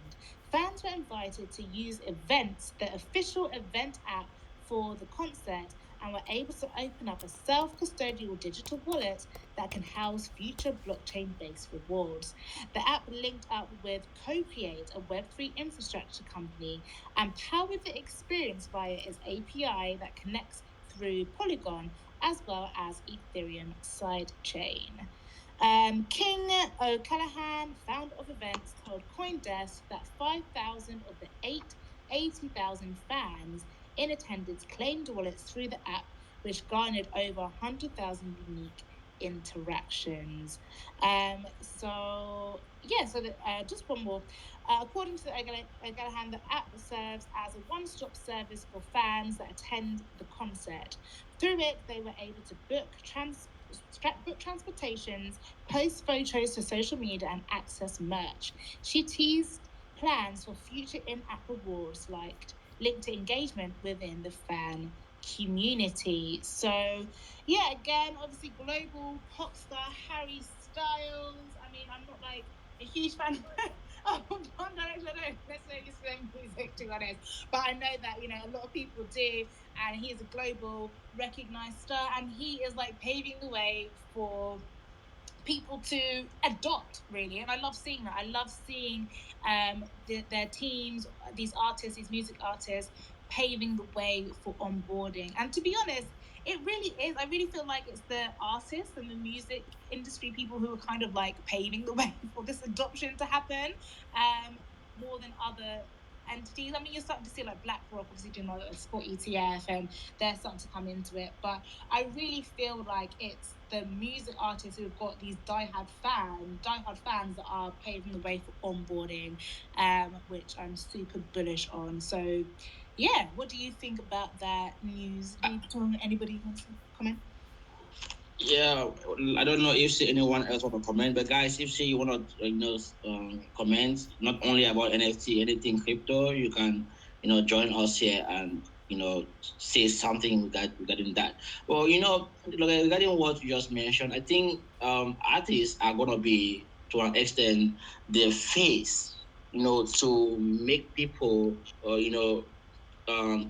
Fans were invited to use Events, the official event app for the concert, and were able to open up a self-custodial digital wallet that can house future blockchain-based rewards. The app linked up with Co-Create, a Web3 infrastructure company, and powered the experience via its API that connects through Polygon as well as Ethereum sidechain. King O'Callaghan, founder of Events, told CoinDesk that 5,000 of the 80,000 fans in attendance claimed wallets through the app, which garnered over 100,000 unique interactions. Just one more. According to O'Callaghan, the app serves as a one-stop service for fans that attend the concert. Through it, they were able to book transportations, post photos to social media, and access merch. She teased plans for future in-app rewards linked to engagement within the fan community. So, yeah, again, obviously, global pop star Harry Styles. I mean, I'm not like a huge fan of One Direction. I don't necessarily listen to music, to be honest, but I know that, you know, a lot of people do, and he is a global recognized star, and he is like paving the way for people to adopt, really. And I love seeing that. I love seeing their teams, these artists, these music artists, paving the way for onboarding. And to be honest, it really is. I really feel like it's the artists and the music industry people who are kind of like paving the way for this adoption to happen, more than other entities. I mean, you're starting to see like BlackRock obviously doing a spot ETF, and they're starting to come into it. But I really feel like it's the music artists who've got these diehard fans that are paving the way for onboarding, which I'm super bullish on. So, yeah, what do you think about that news? Anybody wants to comment? Yeah, I don't know if anyone else want to comment, but guys, if you want to comment not only about NFT, anything crypto, you can join us here and say something regarding that. Well, regarding what you just mentioned, I think artists are gonna be, to an extent, the face, to make people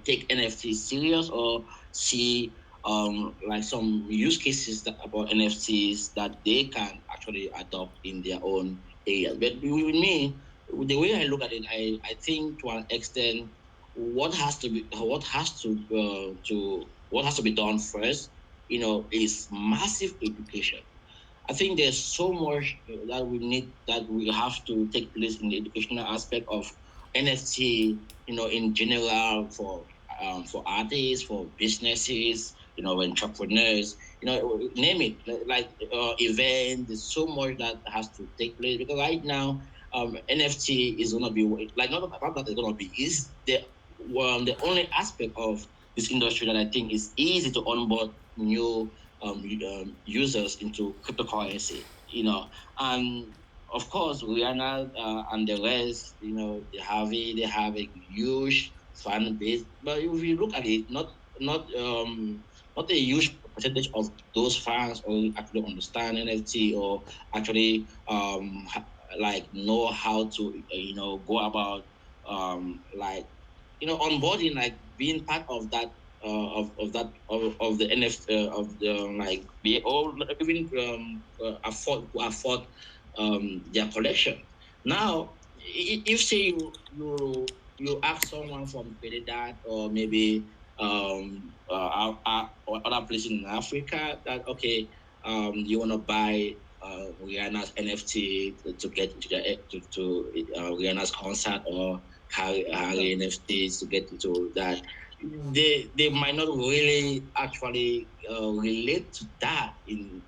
take NFTs serious, or see like some use cases about NFTs that they can actually adopt in their own areas. But with me, the way I look at it, I think to an extent, what has to be done first, is massive education. I think there's so much that we have to take place in the educational aspect of NFT, in general, for artists, for businesses, entrepreneurs, name it, like events. There's so much that has to take place, because right now, NFT is gonna be like, not about that it's gonna be, is the only aspect of this industry that I think is easy to onboard new users into cryptocurrency, and of course Rihanna and the rest, they have a huge fan base. But if you look at it, not a huge percentage of those fans or actually understand NFT, or actually like know how to go about onboarding, like being part of that of the NFT, of the like be all even afford their collection. Now, if say you ask someone from Trinidad, or maybe or other places in Africa, that okay, you want to buy Rihanna's NFT to get into Rihanna's concert, or Harry NFTs to get into that, they might not really actually relate to that in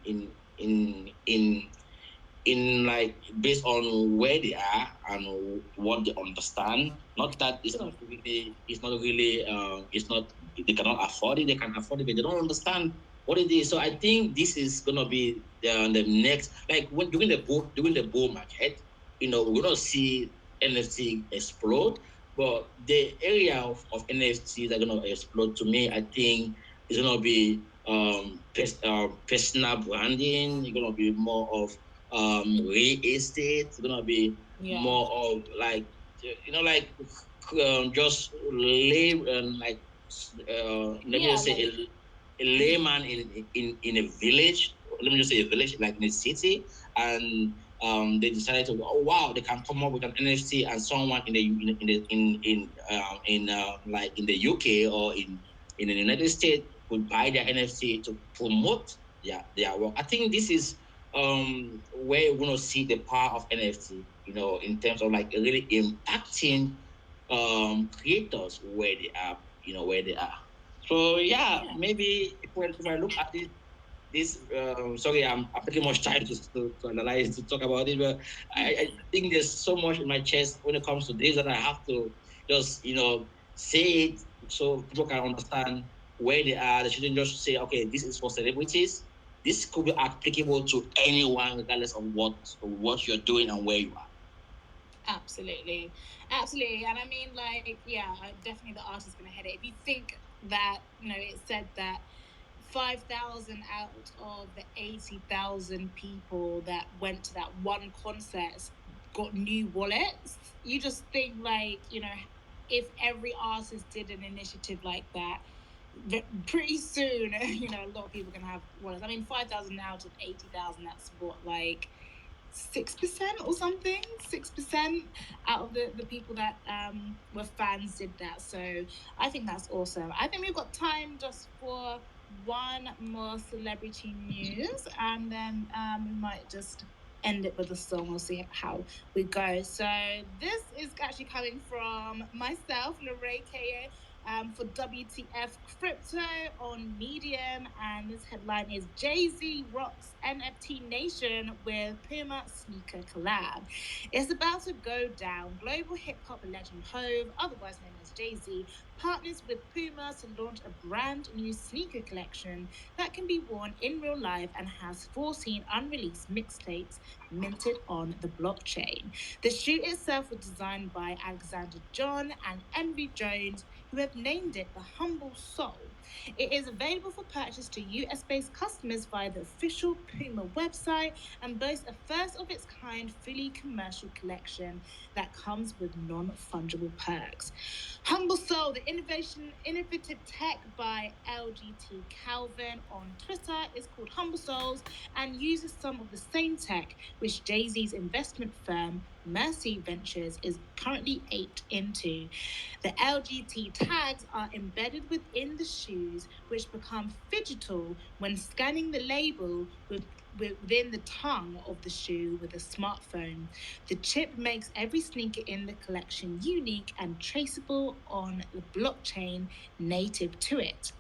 like, based on where they are and what they understand. Not that it's not really they cannot afford it. They can afford it, but they don't understand what it is. So I think this is gonna be the next, like during the bull market, we're gonna see NFT explode. But the area of NFTs that are gonna explode, to me, I think, is gonna be personal branding. It's gonna be more of real estate. It's gonna be more of like like just lay like let me just say a layman in a village. Let me just say a village, like in a city, and they decided to, oh wow, they can come up with an NFT, and someone like in the UK or in the United States could buy their NFT to promote their work. I think this is where you're going to see the power of NFT, in terms of like really impacting creators where they are, where they are. So maybe if I look at it, this sorry, I'm taking much time to analyze, to talk about it, but I think there's so much in my chest when it comes to this that I have to just say it so people can understand where they are. They shouldn't just say, okay, this is for celebrities. This could be applicable to anyone, regardless of what you're doing and where you are. Absolutely. And I mean, like, definitely the artist is going to hit it. If you think that, it said that 5,000 out of the 80,000 people that went to that one concert got new wallets, you just think, like, if every artist did an initiative like that, pretty soon, a lot of people can have wallets. I mean, 5,000 out of 80,000, that's what, like 6% or something. 6% out of the people that were fans did that. So I think that's awesome. I think we've got time just for one more celebrity news, and then we might just end it with a song. We'll see how we go. So this is actually coming from myself, Lorae, for WTF Crypto on Medium, and this headline is Jay-Z rocks NFT Nation with Puma sneaker collab. It's about to go down. Global hip-hop legend Hove, otherwise known as Jay-Z, partners with Puma to launch a brand new sneaker collection that can be worn in real life and has 14 unreleased mixtapes minted on the blockchain. The shoe itself was designed by Alexander John and Envy Jones, who have named it the Humble Soul. It is available for purchase to US-based customers via the official Puma website and boasts a first-of-its-kind fully commercial collection that comes with non-fungible perks. Humble Soul, the innovative tech by LGT Calvin on Twitter, is called Humble Souls and uses some of the same tech which Jay-Z's investment firm Mercy Ventures is currently aped into. The LGT tags are embedded within the shoes, which become phygital when scanning the label within the tongue of the shoe with a smartphone. The chip makes every sneaker in the collection unique and traceable on the blockchain native to it.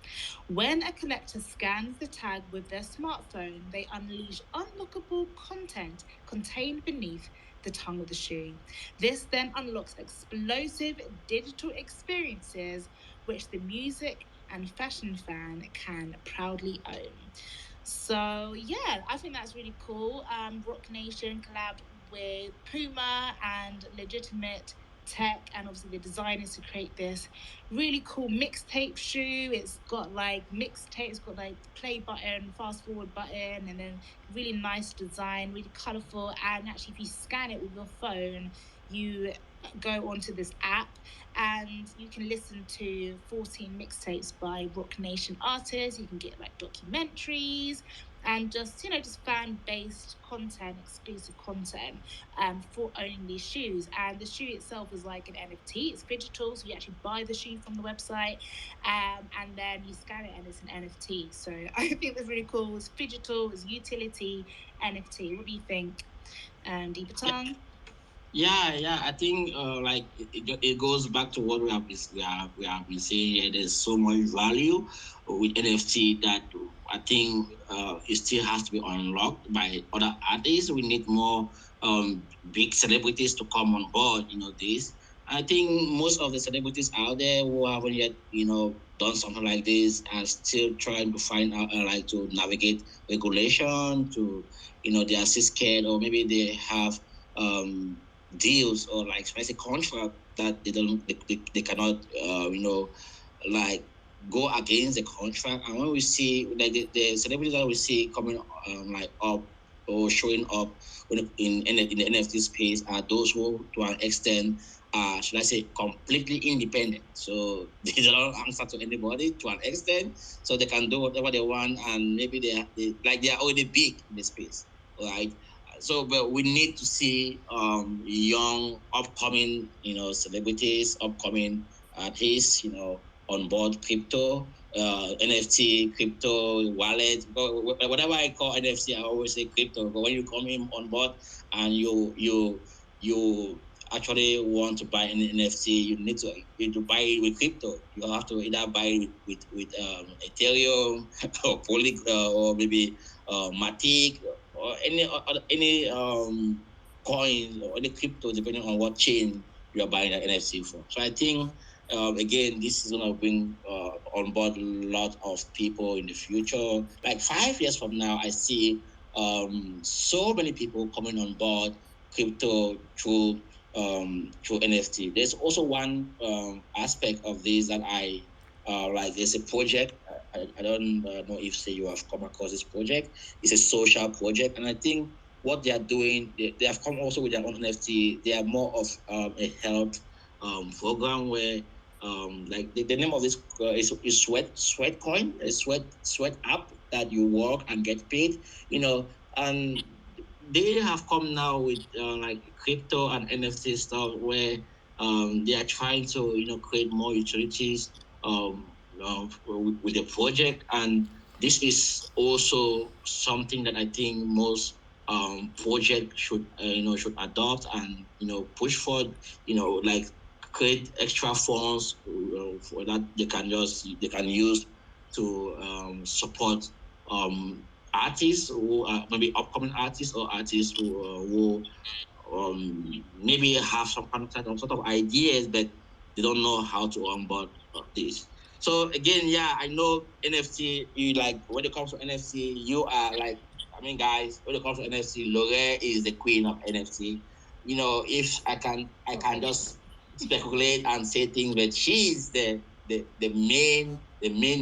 When a collector scans the tag with their smartphone, they unleash unlockable content contained beneath the tongue of the shoe. This then unlocks explosive digital experiences which the music and fashion fan can proudly own. So I think that's really cool. Rock Nation collabed with Puma and Legitimate Tech, and obviously the design is to create this really cool mixtape shoe. It's got like mixtape, it's got like play button, fast forward button, and then really nice design, really colorful. And actually, if you scan it with your phone, you go onto this app and you can listen to 14 mixtapes by Rock Nation artists. You can get like documentaries and just fan-based content, exclusive content for owning these shoes. And the shoe itself is like an NFT. It's digital, so you actually buy the shoe from the website and then you scan it and it's an NFT. So I think that's really cool. It's digital, it's utility, NFT. What do you think, BETONG? Yeah. I think it goes back to what we have been saying here. There's so much value with NFT that I think it still has to be unlocked by other artists. We need more big celebrities to come on board. This. I think most of the celebrities out there who haven't yet done something like this are still trying to find out to navigate regulation. To they are still scared, or maybe they have deals or like specific contract that they cannot go against the contract. And when we see like the celebrities that we see coming up or showing up in the NFT space are those who to an extent should I say, completely independent. So they don't answer to anybody to an extent. So they can do whatever they want, and maybe they are already big in the space, right? So, but we need to see young, upcoming, celebrities, upcoming artists, on board crypto, NFT, crypto wallet, whatever I call NFC, I always say crypto. But when you come in on board and you actually want to buy an NFT, you need to buy it with crypto. You have to either buy it with Ethereum or Poly or maybe Matic or any coin or any crypto, depending on what chain you are buying an NFT for. So I think again, this is going to bring on board a lot of people in the future. Like 5 years from now, I see so many people coming on board crypto through NFT. There's also one aspect of this that I like. There's a project. I don't know if you have come across this project. It's a social project, and I think what they are doing, they have come also with their own NFT. They are more of a health program where like the name of this is sweat coin, a sweat app that you work and get paid, and they have come now with like crypto and NFT stuff where they are trying to create more utilities with the project, and this is also something that I think most project should adopt and push for, like create extra funds for that they can use to support artists who are maybe upcoming artists or artists who maybe have some kind of sort of ideas, but they don't know how to onboard this. So again, I know NFT. You like when it comes to NFT, you are like, guys, when it comes to NFT, Lorae is the queen of NFT. If I can just speculate and say things, but she's the main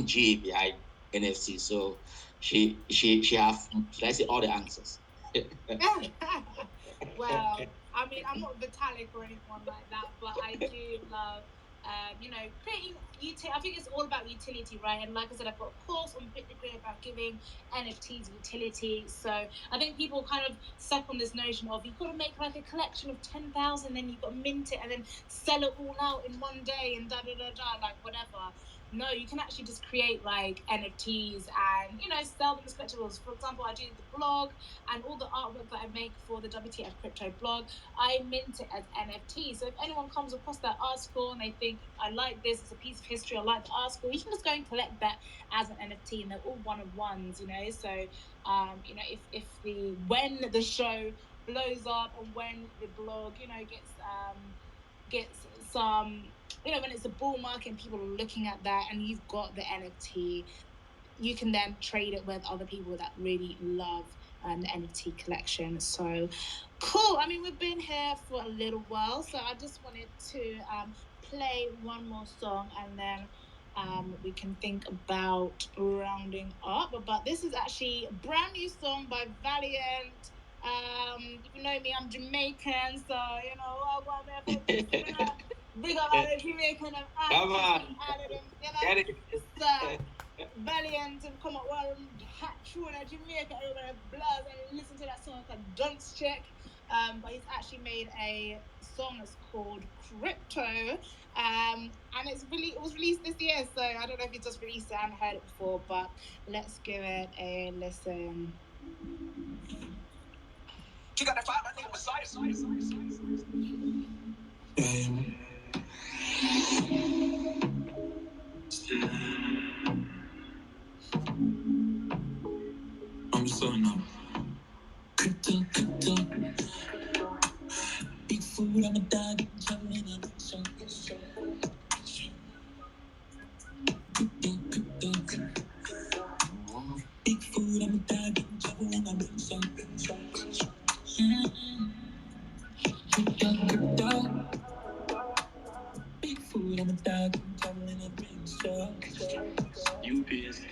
G behind NFC. So she have, should I say, all the answers. Well, I'm not Vitalik or anyone like that, but I do love, creating utility. I think it's all about utility, right? And like I said, I've got a course on Bitget about giving NFTs utility. So I think people kind of stuck on this notion of you've got to make like a collection of 10,000, then you've got to mint it and then sell it all out in one day and like whatever. No, you can actually just create like NFTs and sell them as collectibles. For example, I do the blog and all the artwork that I make for the WTF Crypto blog, I mint it as NFT. So if anyone comes across that article and they think, I like this, it's a piece of history, I like the article, you can just go and collect that as an NFT, and they're all one-of-ones, So, when the show blows up and when the blog, gets some, when it's a bull market and people are looking at that and you've got the NFT, you can then trade it with other people that really love the NFT collection. So cool. We've been here for a little while, so I just wanted to play one more song and then we can think about rounding up. But this is actually a brand new song by Valiant. If you know me, I'm Jamaican, so I want to big up all the Jamaican and so Valiant and come up one hot tune in Jamaica, everybody blast and listen to that song called Dunce Check. But he's actually made a song that's called Crypto. And it was released this year, so I don't know if he just released it, I haven't heard it before, but let's give it a listen. You got that fire, I think Messiah. I'm so numb. Crypto. Big food, I'm a dog, juggling on the show. Crypto. Big food, I'm a dog, juggling on the show. Crypto. Big food, I'm a dog, juggling on the show. UPSD.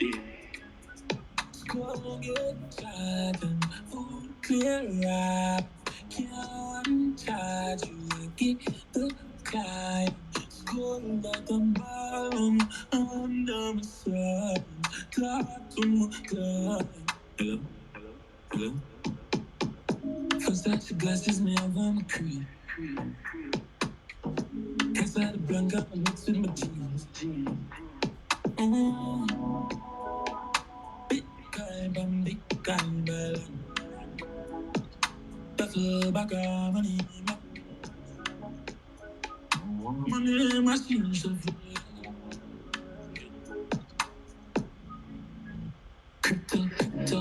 Scroll get charged, food clear up. Can't charge you, get the sky. Scroll like a ballon under my side. Talk to my God. Hello? Hello? First out your glasses, me I want to creep. Casa de Blanca, I mix with my jeans. Big guy, bam, big guy, balan. Duffel baka, money, money, machine, shuffle. Crypto, crypto.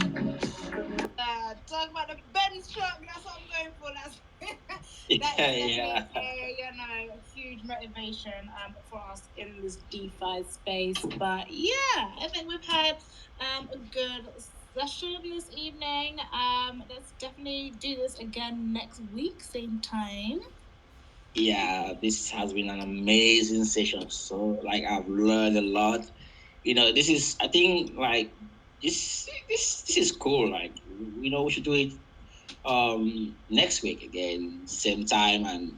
Talk about the Benz truck. That's what I'm going for. That is definitely a huge motivation for us in this DeFi space. But yeah, I think we've had a good session this evening. Let's definitely do this again next week, same time. Yeah, this has been an amazing session. So like I've learned a lot. This is, I think, like this is cool. Like, we should do it next week again, same time. And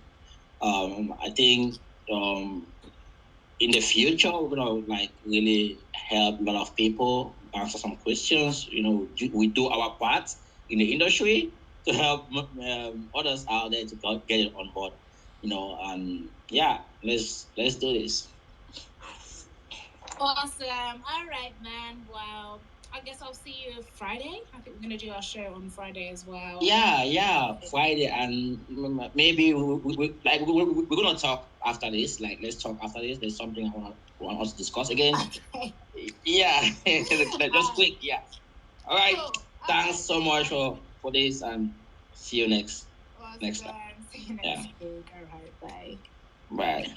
I think in the future we're gonna like really help a lot of people answer some questions. We do our part in the industry to help others out there to get it on board. And yeah, let's do this. Awesome. All right, man. Well, I guess I'll see you Friday. I think we're gonna do our show on Friday as well. Yeah, Friday, and maybe we're gonna talk after this. Like, let's talk after this. There's something I want us to discuss again. Okay. Yeah, just quick. Yeah. All right. Cool. Thanks so much for this, and see you next time. See you next week. All right. Bye. Bye.